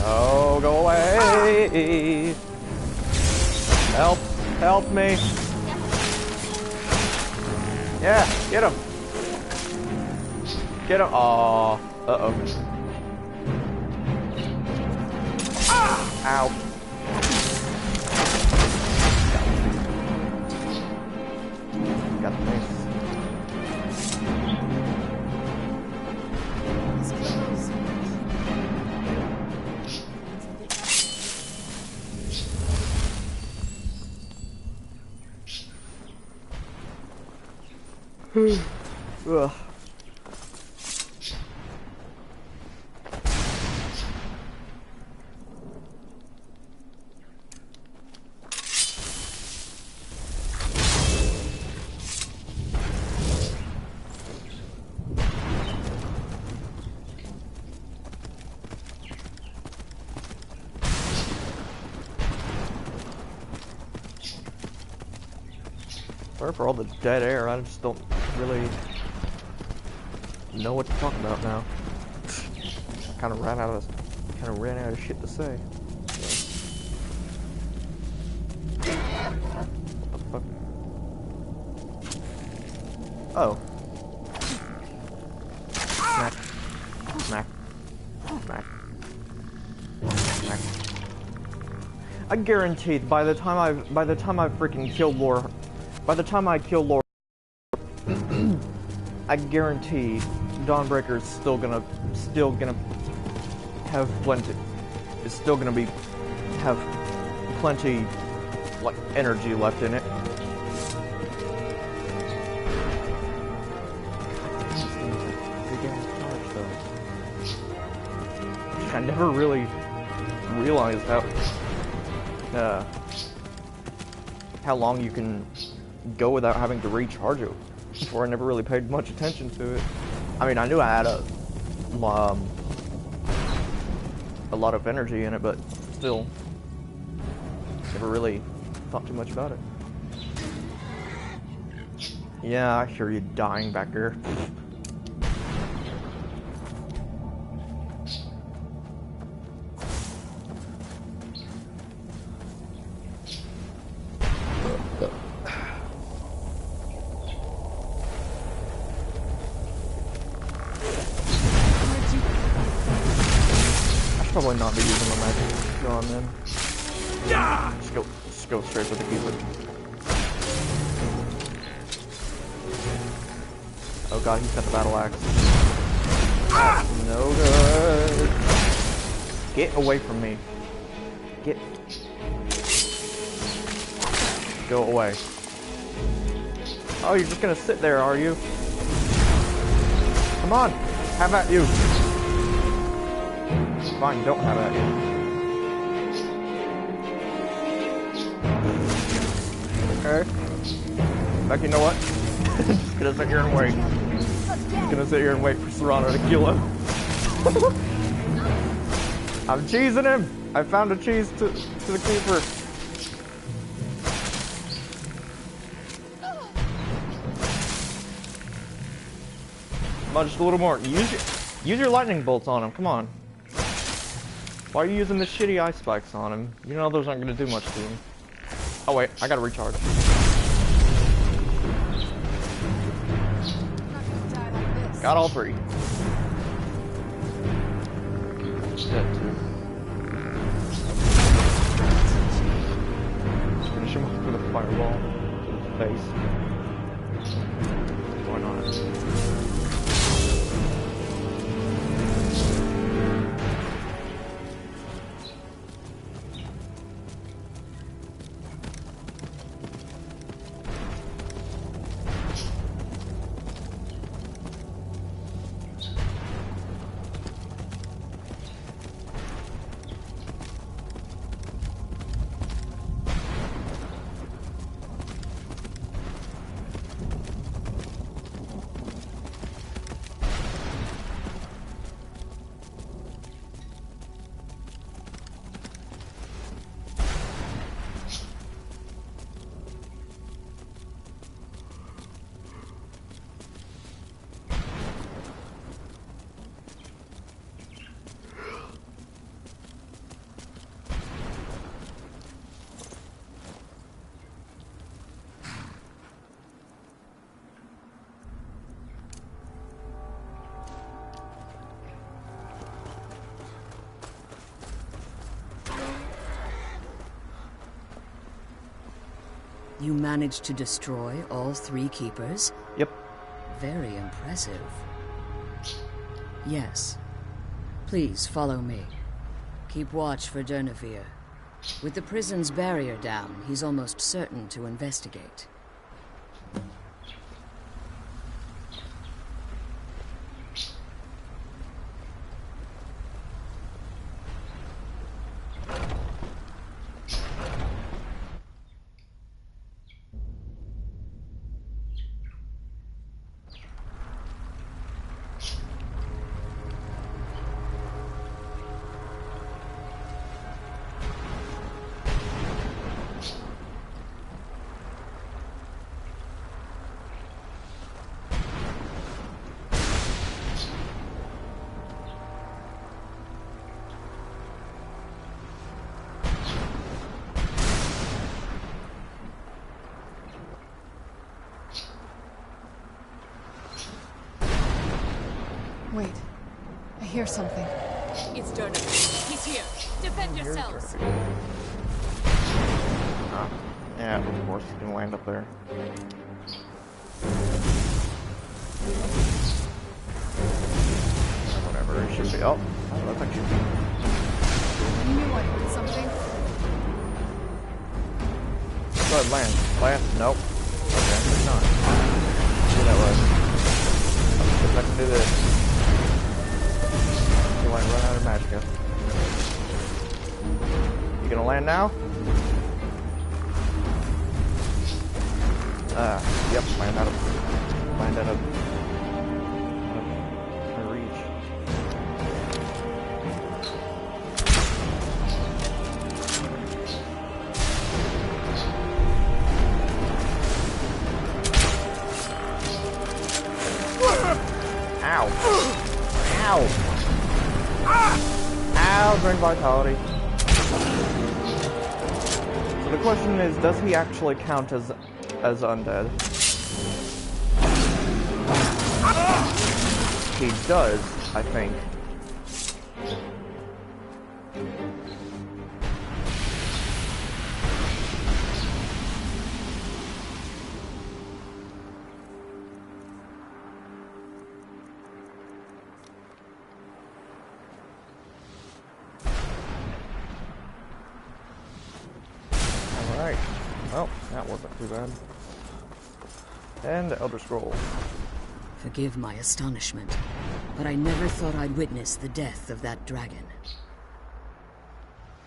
Oh, go away! Help! Help me! Yeah, get him! Get him! Aw, uh-oh. Ow. Got the mace. Ugh. Sorry for all the dead air, I just don't really know what to talk about now. Kind of ran out of shit to say. What the fuck? Oh. Smack. Smack. Smack. Smack. I guarantee by the time I freaking kill Lore, by the time I kill Lore, I guarantee Dawnbreaker's still gonna have plenty. It's still gonna have plenty like energy left in it. I never really realized how long you can go without having to recharge it. Before I never really paid much attention to it. I mean, I knew I had a lot of energy in it, but still, never really thought too much about it. Yeah, I hear you dying back there. Probably not be using my magic gun then. Just go straight for the keeper. Oh god, he's got the battle axe. No good. Get away from me. Go away. Oh, you're just gonna sit there, are you? Come on, how about you? Fine, don't have at you. Okay. In fact, you know what? Just gonna sit here and wait. Just gonna sit here and wait for Serrano to kill him. I'm cheesing him! I found a cheese to the keeper. Come on, just a little more. Use your lightning bolts on him, come on. Why are you using the shitty ice spikes on him? You know those aren't going to do much to him. Oh wait, I gotta recharge. Got all three. Dead too. Finish him off with a fireball to his face. Why not? You managed to destroy all 3 keepers? Yep. Very impressive. Yes. Please follow me. Keep watch for Durnevere. With the prison's barrier down, he's almost certain to investigate. Wait. I hear something. It's Durnevere. He's here. Defend yourselves. Yeah, of course he's gonna land up there. Whatever, it should be. Oh, I think it should be. I knew I heard something. Go ahead, land. Land? Nope. Okay, it's not. See that way. If I can do this. I run out of magicka. You gonna land now? Yep, land out of my reach. Ow! Ow! Ow, drain vitality. So the question is, does he actually count as undead? He does, I think. Alright. Well, that wasn't too bad. And the Elder Scroll. Forgive my astonishment, but I never thought I'd witness the death of that dragon.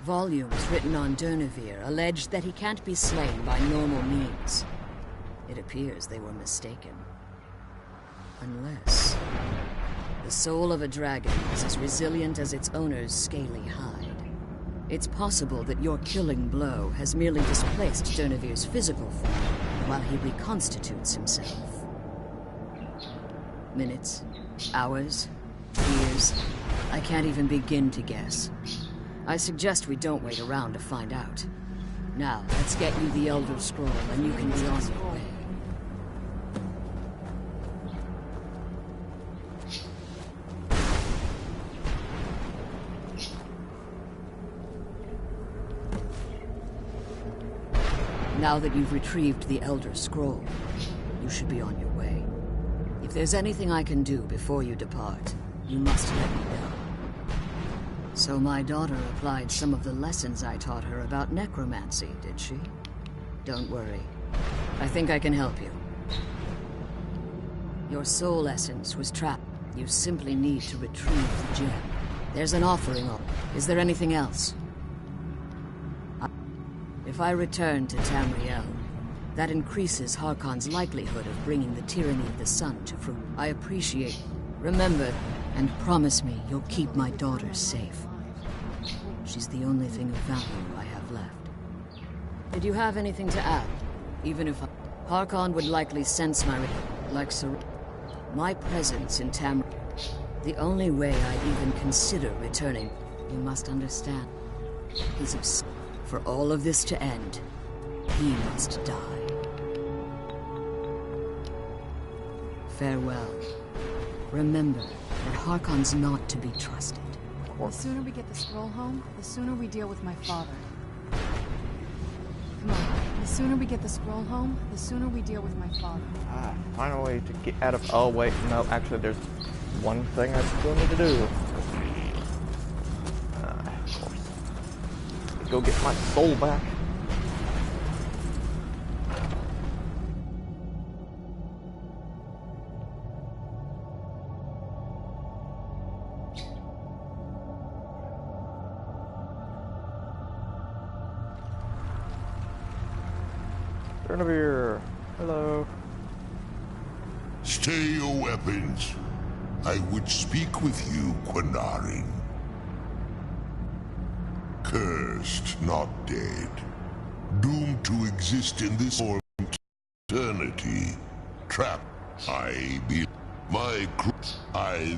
Volumes written on Durnevere allege that he can't be slain by normal means. It appears they were mistaken. Unless the soul of a dragon is as resilient as its owner's scaly hide. It's possible that your killing blow has merely displaced Durnevere's physical form while he reconstitutes himself. Minutes, hours, years, I can't even begin to guess. I suggest we don't wait around to find out. Now, let's get you the Elder Scroll and you can be on your way. Now that you've retrieved the Elder Scroll, you should be on your way. If there's anything I can do before you depart, you must let me know. So my daughter applied some of the lessons I taught her about necromancy, did she? Don't worry. I think I can help you. Your soul essence was trapped. You simply need to retrieve the gem. There's an offering on it. Is there anything else? If I return to Tamriel, that increases Harkon's likelihood of bringing the tyranny of the sun to fruit. I appreciate. Remember, and promise me you'll keep my daughter safe. She's the only thing of value I have left. Did you have anything to add? Even if Harkon would likely sense my presence in Tamriel. The only way I'd even consider returning, you must understand, is absurd. For all of this to end, he must die. Farewell. Remember that Harkon's not to be trusted. The sooner we get the scroll home, the sooner we deal with my father. Come on, this sooner we get the scroll home, the sooner we deal with my father. Find a way to get out of... Oh, wait, no, actually, there's one thing I still need to do. Of course. Go get my soul back. Turn over here. Hello. Stay your weapons. I would speak with you, Quinarin. Cursed, not dead. Doomed to exist in this form eternity. Trapped. I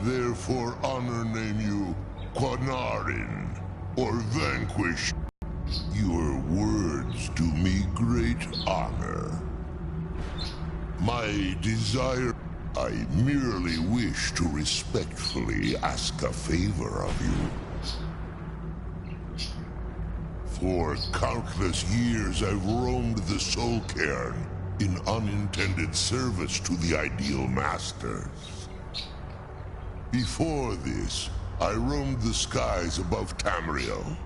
therefore honor name you Quinarin, or vanquish. Your words do me great honor. My desire... I merely wish to respectfully ask a favor of you. For countless years I've roamed the Soul Cairn in unintended service to the Ideal Masters. Before this, I roamed the skies above Tamriel.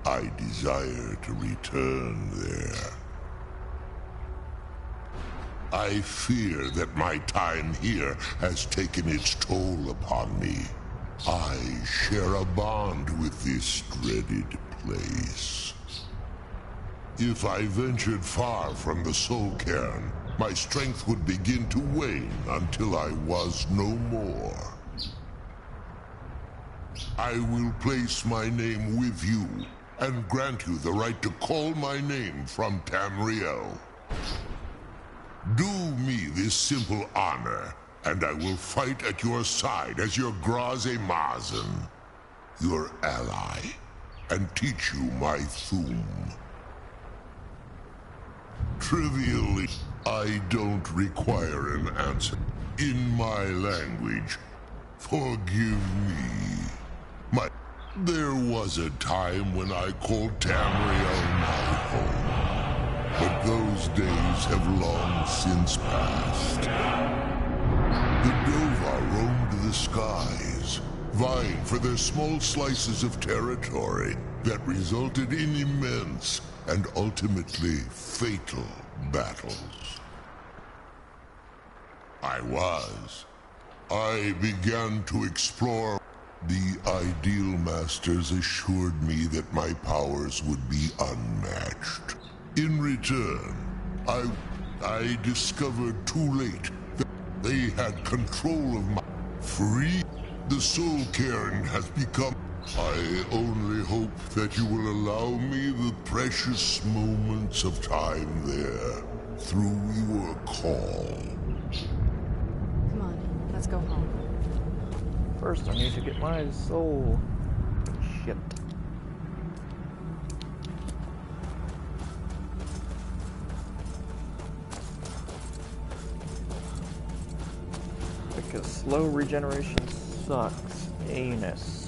I desire to return there. I fear that my time here has taken its toll upon me. I share a bond with this dreaded place. If I ventured far from the Soul Cairn, my strength would begin to wane until I was no more. I will place my name with you and grant you the right to call my name from Tamriel. Do me this simple honor, and I will fight at your side as your Graze Mazen, your ally, and teach you my Thum. Trivially, I don't require an answer in my language. Forgive me. There was a time when I called Tamriel my home, but those days have long since passed. The Dova roamed the skies, vying for their small slices of territory that resulted in immense and ultimately fatal battles. I began to explore. The Ideal Masters assured me that my powers would be unmatched. In return, I discovered too late that they had control of my free. The Soul Cairn has become. I only hope that you will allow me the precious moments of time there through your call. Come on, let's go home. First, I need to get my soul. Shit. Because slow regeneration sucks. Anus.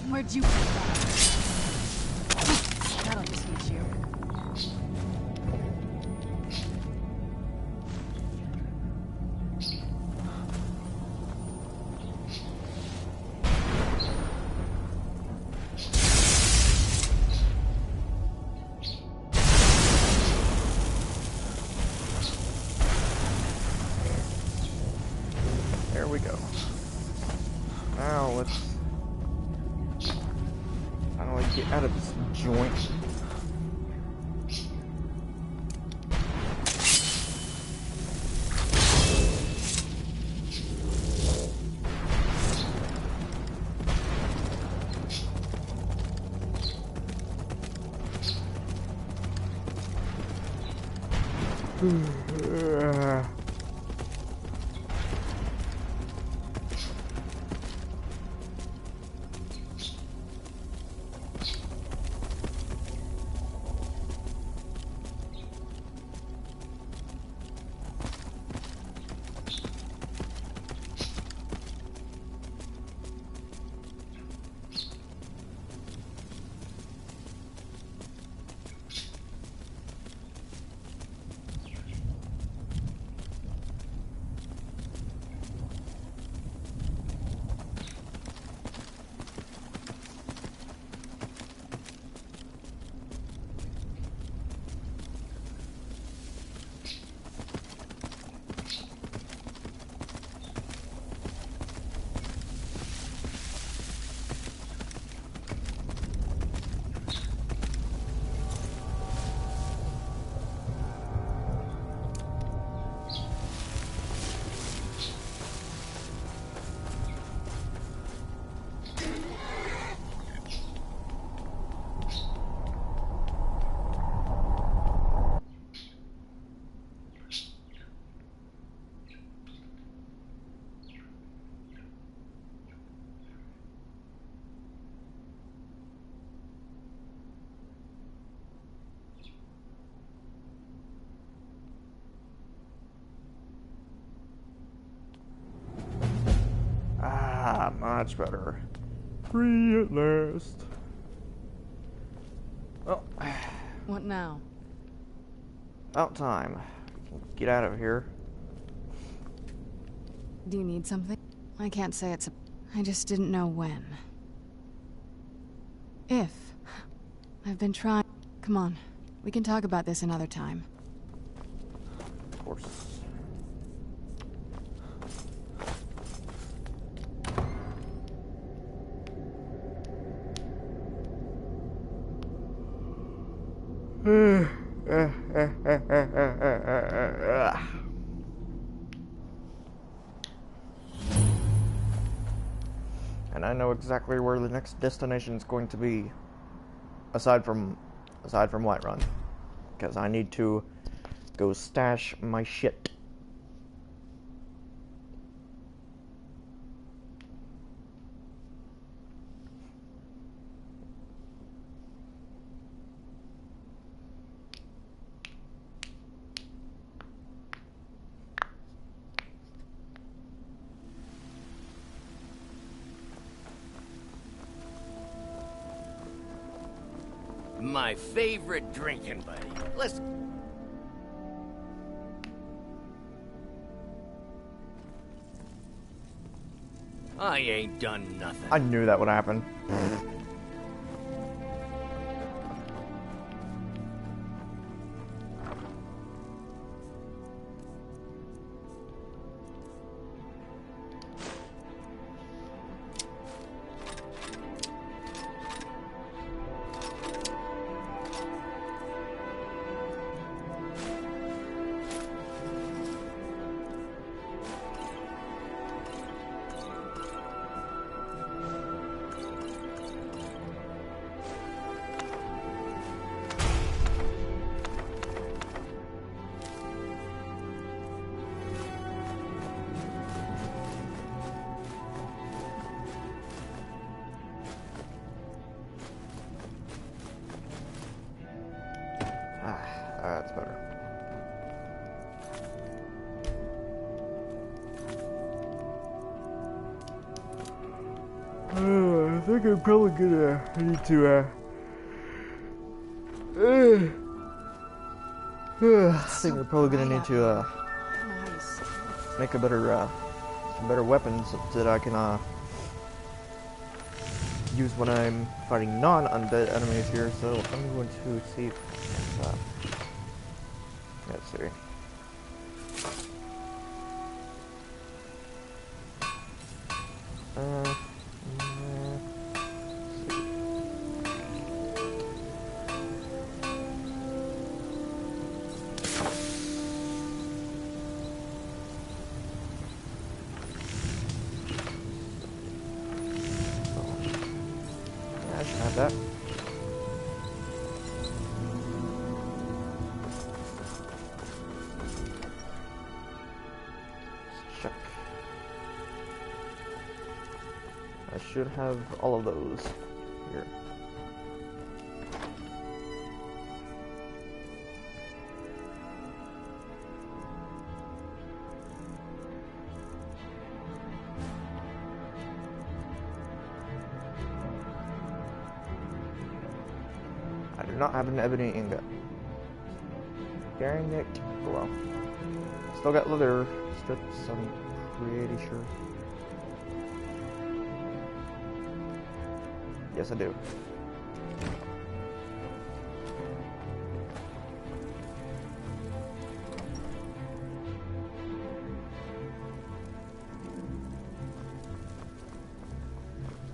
Where'd you get that? That'll teach you. There we go. Now let's finally get out of this joint. Ah, much better. Free at last. Oh. What now? About time. Get out of here. Do you need something? I can't say it's a... I just didn't know when. If. I've been trying... Come on. We can talk about this another time. Of course. And I know exactly where the next destination is going to be, aside from Whiterun, because I need to go stash my shit. My favorite drinking buddy. Let's... I ain't done nothing. I knew that would happen. That's better. I think I'm probably gonna need to I think we're probably gonna need to I don't know how you say it. make a better, some better weapons that I can use when I'm fighting non-undead enemies here. So I'm going to see. Let's see. I should have that. Let's check. I should have all of those here. I do not have an ebony ingot. Dang it. Oh well. Still got leather strips, I'm pretty sure. Yes, I do.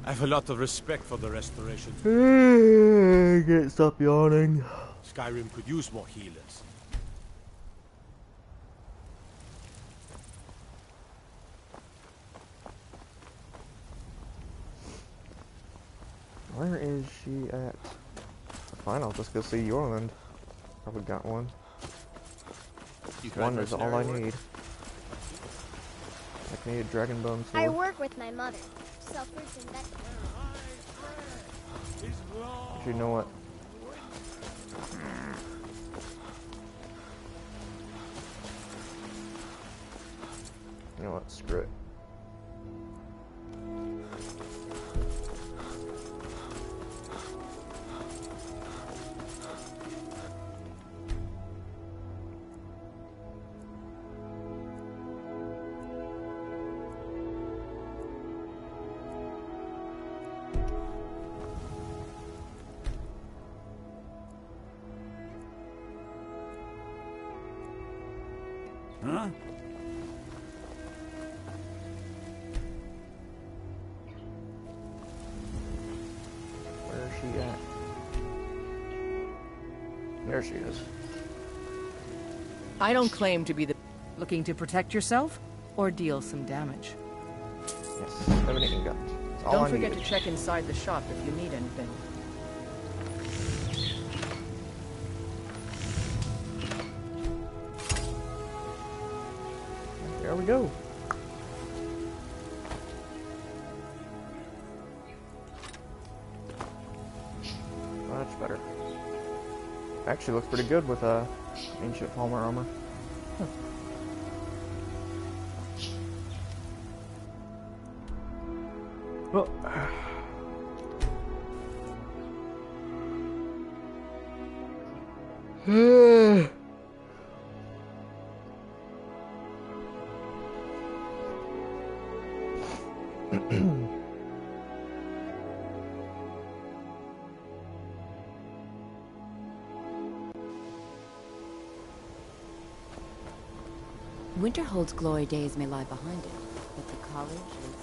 I have a lot of respect for the restoration. I can't stop yawning. Skyrim could use more healers. Where is she at? Fine, I'll just go see Yorland. Probably got one. One is all I need. I need a dragon bone sword. I work with my mother. Sell fruits and vegetables. Actually, you know what? You know what? Screw it. Huh? Where is she at? There she is. I don't claim to be the... Looking to protect yourself? Or deal some damage? Yes, ebony ingot. That's all Don't I forget need. to check inside the shop if you need anything. There we go. Much better. Actually looks pretty good with ancient Palmer armor. Huh. Well, Winterhold's glory days may lie behind it, but the college is...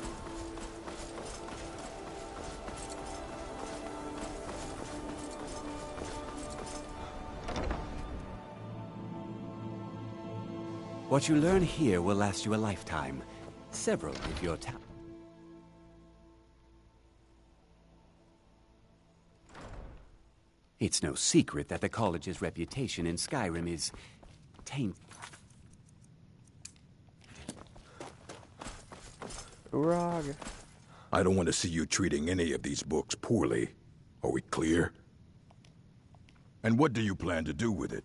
What you learn here will last you a lifetime. Several if you're talented. It's no secret that the college's reputation in Skyrim is tainted. Urag. I don't want to see you treating any of these books poorly. Are we clear? And what do you plan to do with it?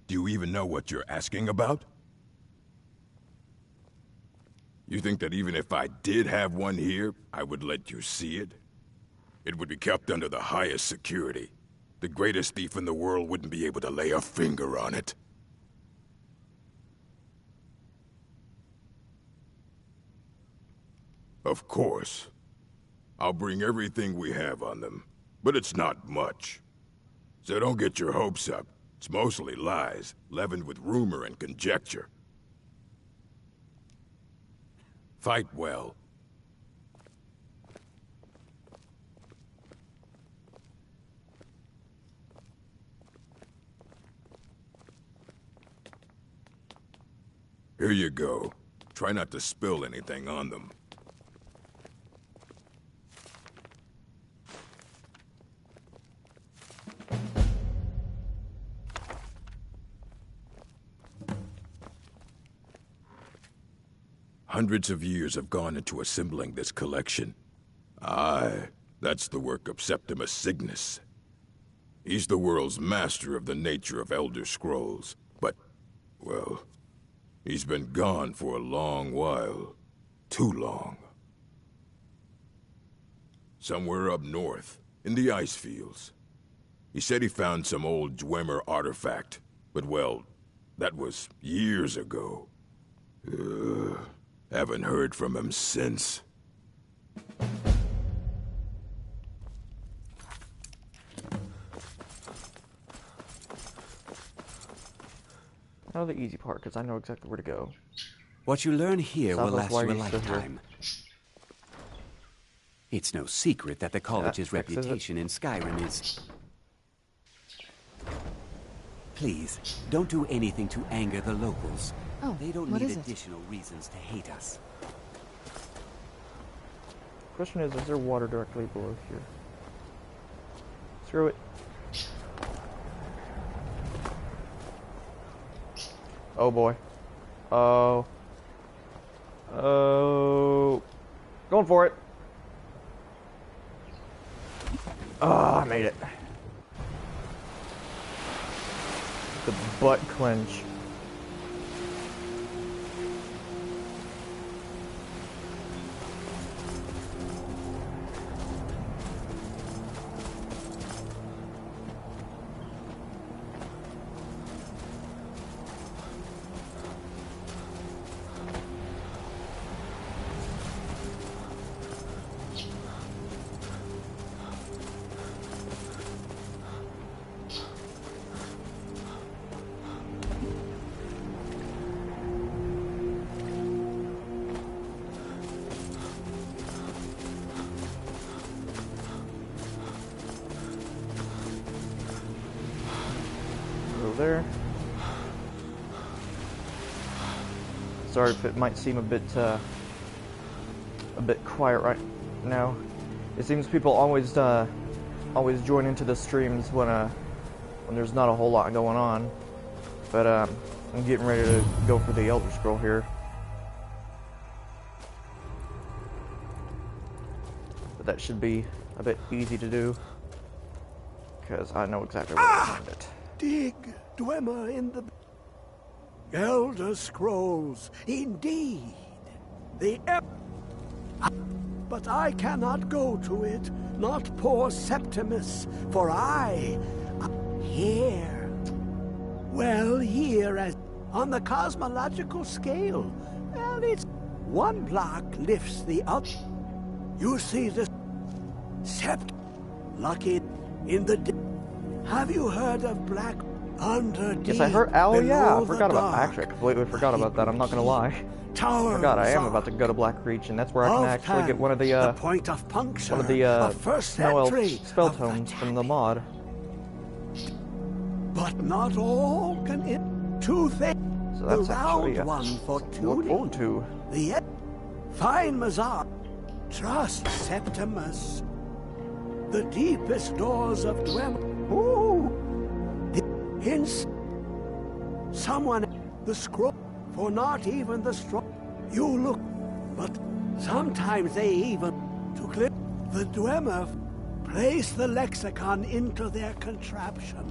Do you even know what you're asking about? You think that even if I did have one here, I would let you see it? It would be kept under the highest security. The greatest thief in the world wouldn't be able to lay a finger on it. Of course. I'll bring everything we have on them, but it's not much. So don't get your hopes up. It's mostly lies, leavened with rumor and conjecture. Fight well. Here you go. Try not to spill anything on them. Hundreds of years have gone into assembling this collection. Aye, that's the work of Septimus Cygnus. He's the world's master of the nature of Elder Scrolls, but, well, he's been gone for a long while. Too long. Somewhere up north, in the ice fields. He said he found some old Dwemer artifact, but well, that was years ago. Haven't heard from him since. Now the easy part, because I know exactly where to go. What you learn here will last you a Here. lifetime. It's no secret that the college's reputation in Skyrim is... Please, don't do anything to anger the locals. Oh, they don't what need is it? additional reasons to hate us. Question is there water directly below here? Screw it. Oh boy. Oh. Oh. Going for it. Oh, I made it. The butt clench. There. Sorry if it might seem a bit quiet right now. It seems people always join into the streams when there's not a whole lot going on. But I'm getting ready to go for the Elder Scroll here. But that should be a bit easy to do because I know exactly where to find it. Dig Dwemer in the Elder Scrolls, indeed. But I cannot go to it, not poor Septimus, for I here. Well, here as on the cosmological scale, well, it's one block lifts the other. You see the lucky in the. Have you heard of Black Underdeep? Yes, I heard. Oh yeah, I forgot about. Actually, I completely forgot about that. I'm not gonna lie. I forgot. I am about to go to Black Reach, and that's where I can actually get one of the point of puncture, one of the snow elf spell of tomes from the mod. But not all can it. Two things. So that's the actually round one for look forward to. The fine Mazar. Trust Septimus. The deepest doors of Dwemer. Ooh! Hints. Someone. The scroll. For not even the strong. You look. But sometimes they even. To clip. The Dwemer. Place the lexicon into their contraption.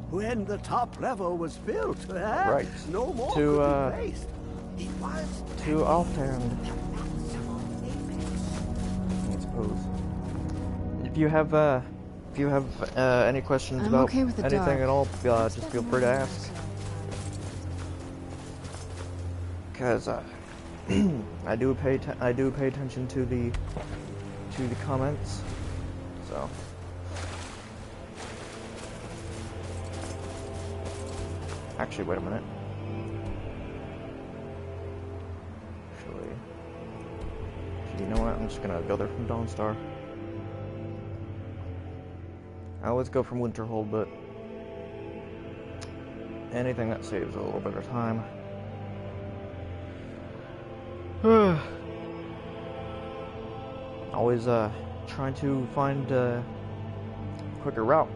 When the top level was built. Right. No more to, could be placed. It was. To offhand. I suppose. If you have if you have any questions I'm about okay with the anything dark. at all, just feel free to ask. Because I do pay attention to the comments. So. Actually, wait a minute. Actually, you know what? I'm just gonna go there from Dawnstar. I always go from Winterhold, but anything that saves a little bit of time. Always trying to find a quicker route.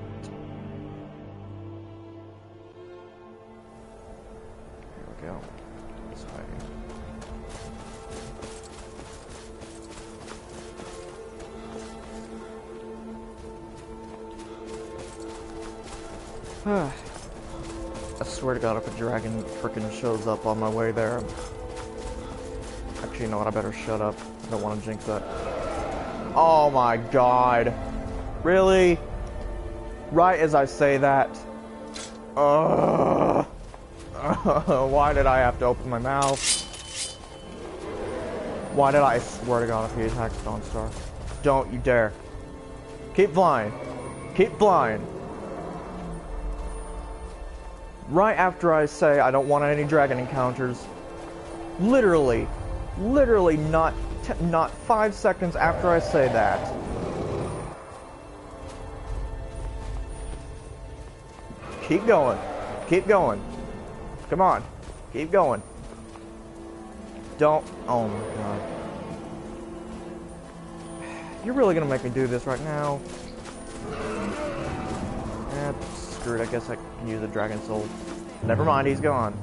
Here we go. This way. I swear to God, if a dragon frickin' shows up on my way there, actually, you know what? I better shut up. I don't want to jinx that. Oh my God! Really? Right as I say that. Why did I have to open my mouth? Why did I swear to God if he attacks Dawnstar? Don't you dare. Keep flying. Keep flying. Right after I say I don't want any dragon encounters, literally not 5 seconds after I say that, keep going, come on, keep going, don't, oh my God, you're really gonna make me do this right now? Screw it, I guess I can use a dragon soul. Never mind, he's gone.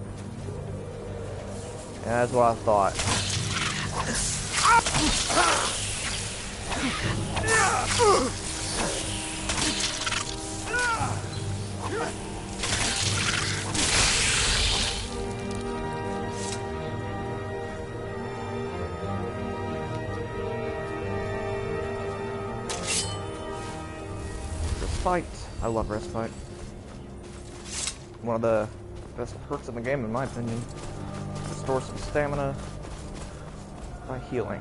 Yeah, that's what I thought. Respite. I love respite. One of the best perks in the game, in my opinion. Restore some stamina by healing.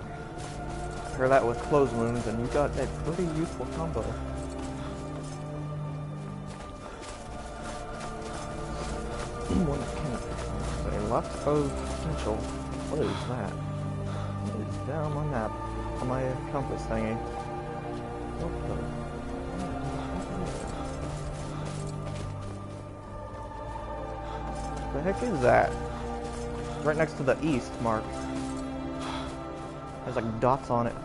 Pair that with closed wounds, and you got a pretty useful combo. One can say lots of potential. What is that? What is down my map on my compass thingy? What the heck is that? It's right next to the east mark. There's like dots on it.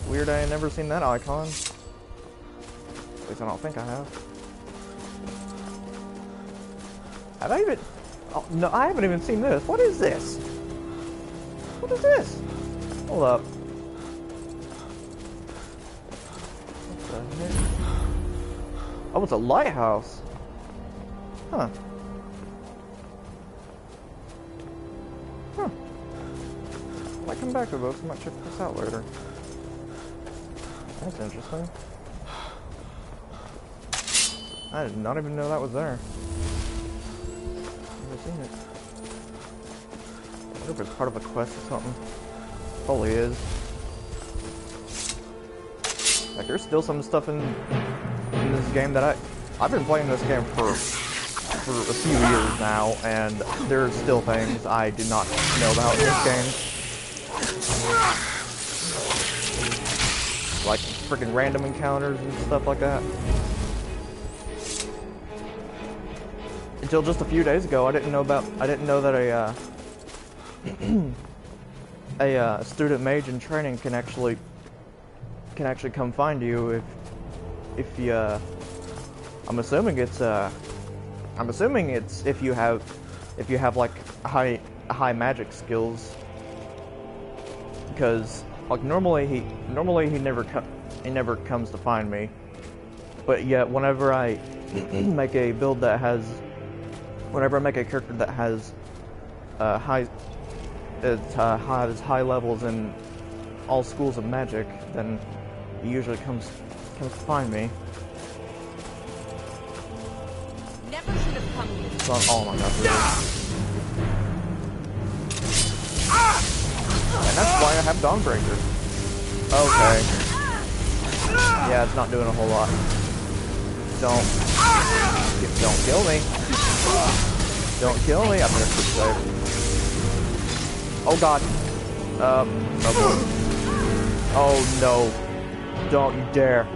Weird, I ain't never seen that icon. At least I don't think I have. Have I even... Oh, no, I haven't even seen this. What is this? What is this? Hold up. What the heck? Oh, it's a lighthouse. Huh. Huh. I might come back to this. I might check this out later. That's interesting. I did not even know that was there. Never seen it. I wonder if it's part of a quest or something. Probably is. Like, there's still some stuff in this game that I've been playing this game for a few years now, and there's still things I do not know about in this game. Like freaking random encounters and stuff like that. Until just a few days ago, I didn't know that a student mage in training can actually come find you if you I'm assuming it's if you have like high magic skills, because like normally he never comes to find me, but yet whenever I make a build that has whenever I make a character that has high levels in all schools of magic, then he usually comes to find me. Never should have come here. So, oh my god, really? And that's why I have Dawnbreaker. Okay. Yeah, it's not doing a whole lot. Don't kill me. Don't kill me. I'm gonna quick save. Oh god. Oh boy. Oh no. Don't you dare.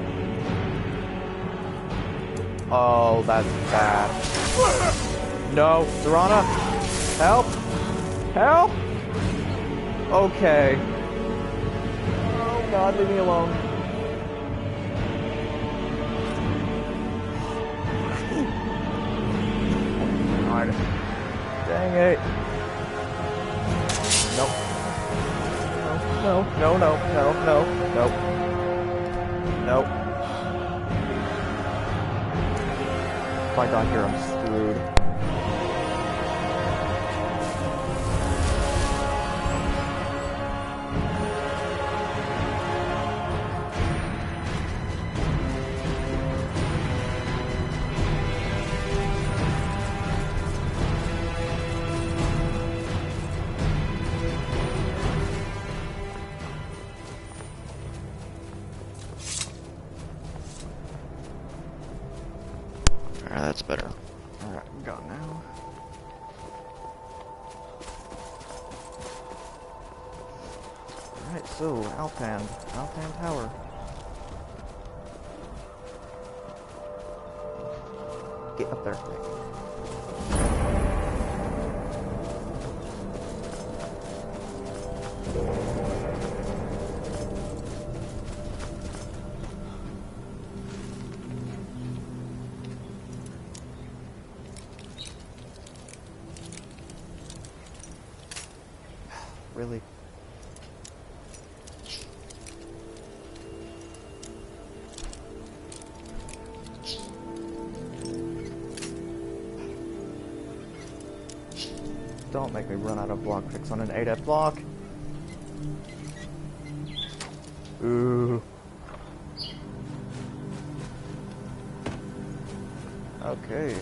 Oh, that's bad. No, Serana. Help. Help. Okay. Oh god, leave me alone. Alright. Dang it. Nope. No. If I got here, I'm screwed. Alright, that's better. Alright, go now. Alright, so, Alpan Tower. Get up there. Really? Don't make me run out of block picks on an 8F block. Ooh. Okay.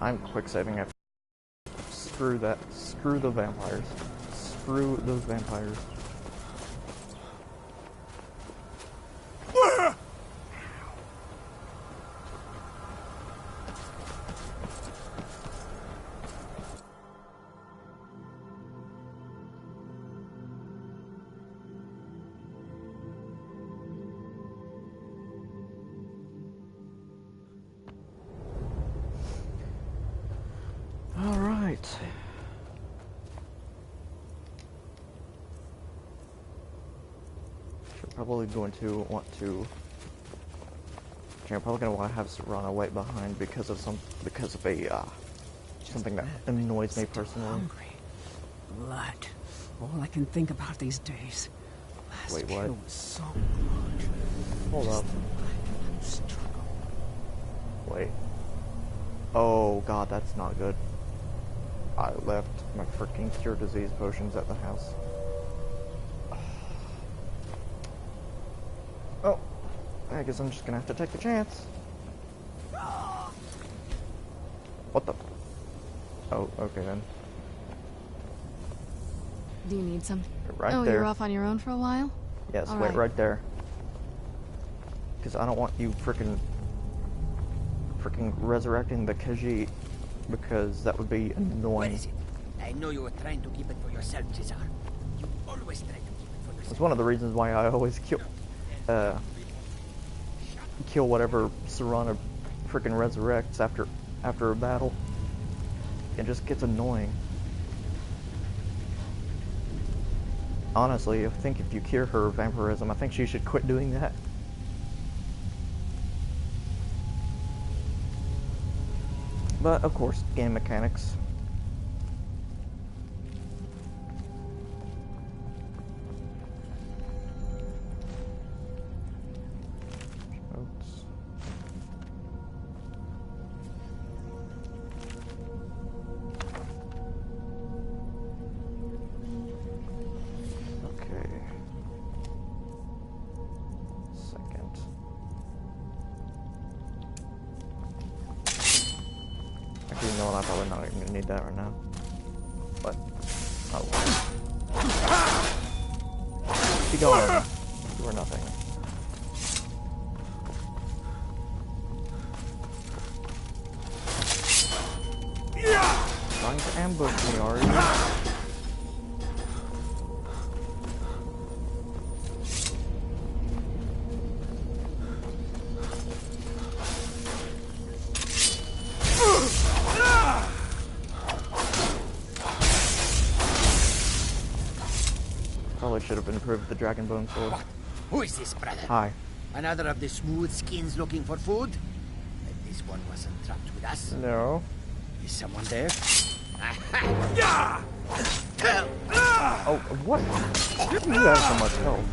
I'm quick saving it. Screw that. Screw the vampires. Screw those vampires. All right. Probably going to want to. I'm probably going to want to have Serana wait behind because of something that annoys me personally. Hungry. Blood. All I can think about these days. Last Wait, what? kill was so good. Hold Just up. the blood and struggle. Wait. Oh god, that's not good. I left my freaking cure disease potions at the house. Oh, I guess I'm just gonna have to take the chance. What the? Oh, okay then. Do you need some? Right oh, there. You're off on your own for a while? Yes, All wait right there. Because I don't want you freaking resurrecting the Khajiit, because that would be annoying. What is it? I know you were trying to keep it for yourself, Cesar. You always try to keep it for yourself. It's one of the reasons why I always kill whatever Serana freaking resurrects after a battle. It just gets annoying. Honestly, I think if you cure her vampirism, I think she should quit doing that. But of course, game mechanics. Oops. Okay. I'm probably not even gonna need that right now. But, oh. Keep going. You are nothing. Trying to ambush me, are you? Probably should have improved the dragon bone sword. What? Who is this, brother? Hi. Another of the smooth skins looking for food? This one wasn't trapped with us. No. Is someone there? Oh, what? You have so much health.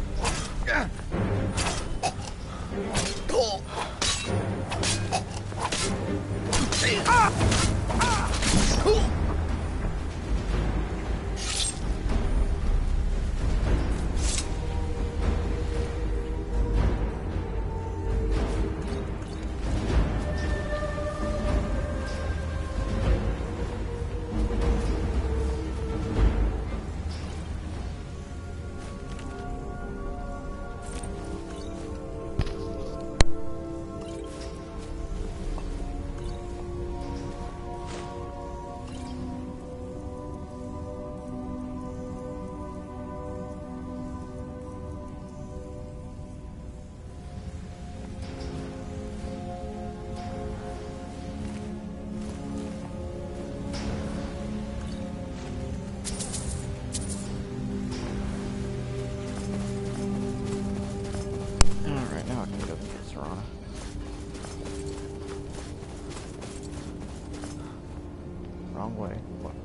Wrong way. What?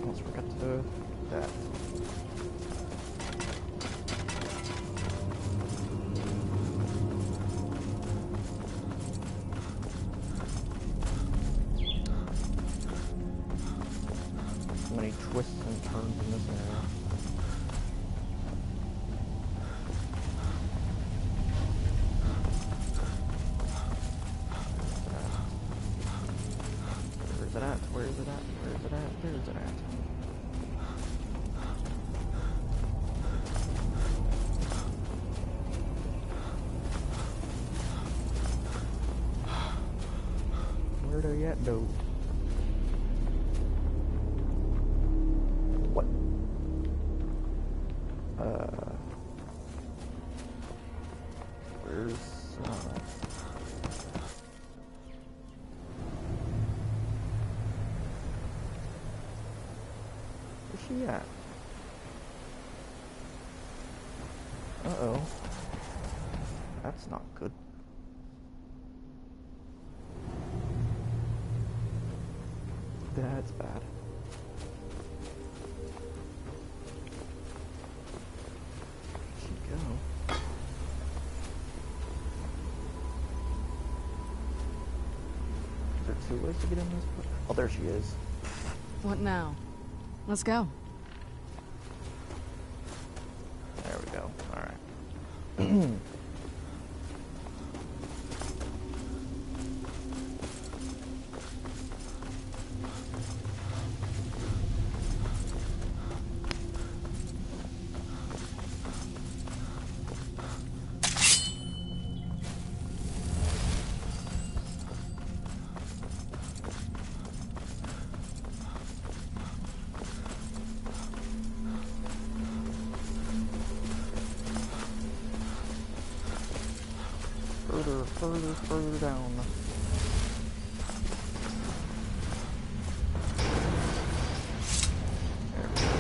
Almost forgot to do that. So many twists and turns in this area. Where is it at? Where is it at? Where is it at? Where are you at, though? What? Where's she at? Uh-oh. That's not good. That's bad. Where'd she go? Is there two ways to get in this place? Oh, there she is. What now? Let's go. There we go. Alright. Further down. There we go.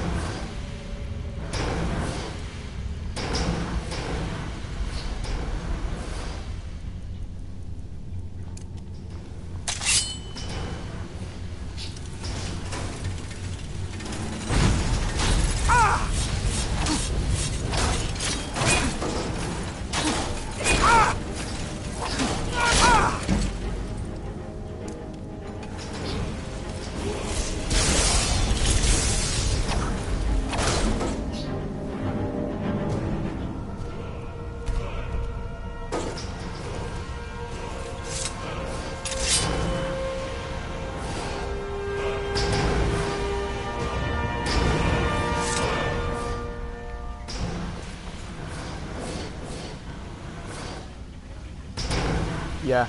Yeah.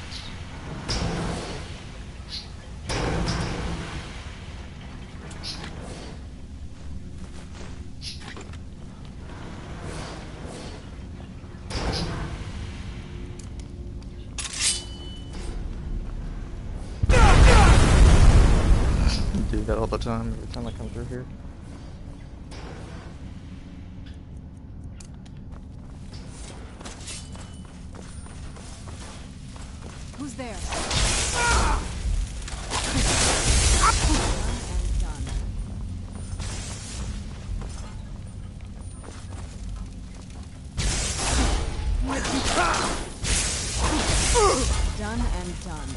Do that all the time, every time I come through here. Who's there? Done and done.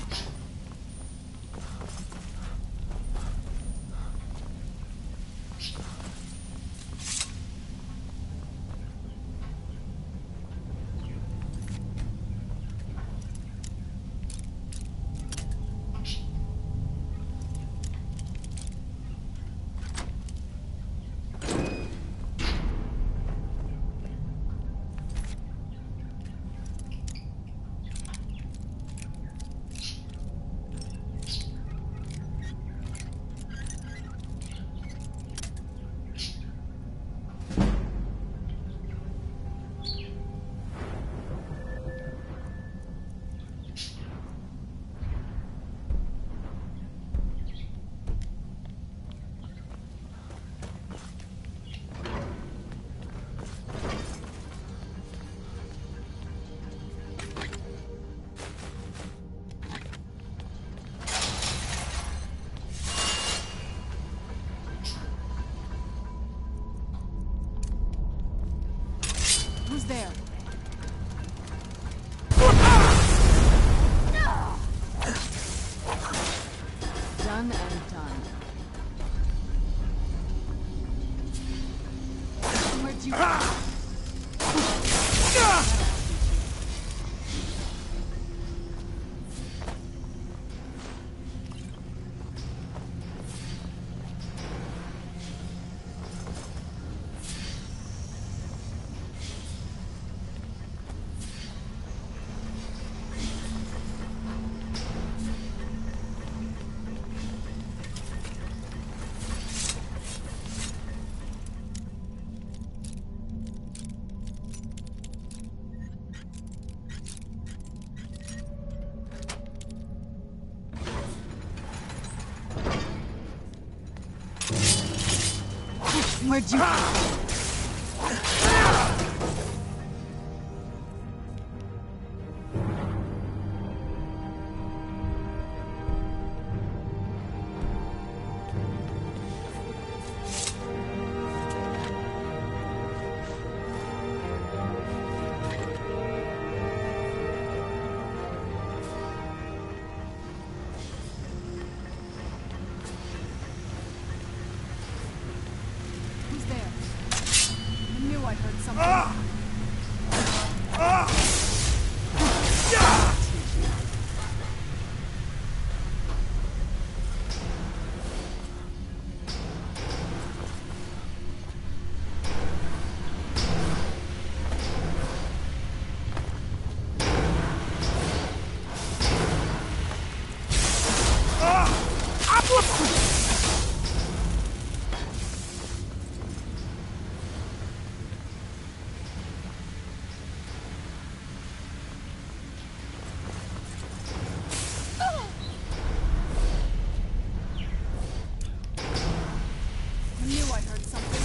Who's there? Done and done. Where'd you go? Where'd you go? I heard something.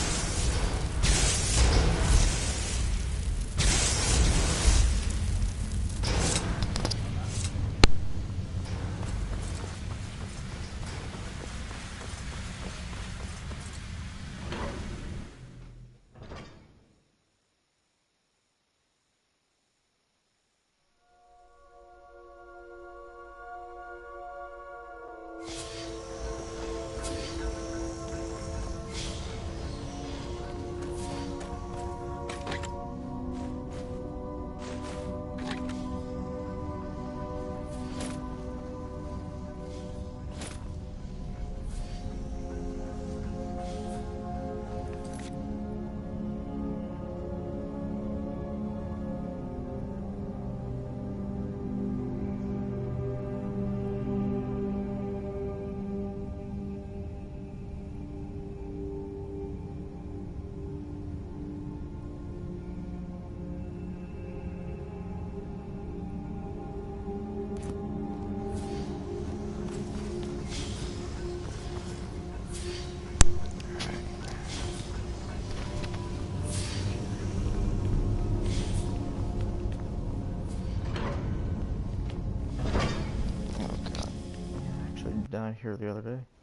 here the other day.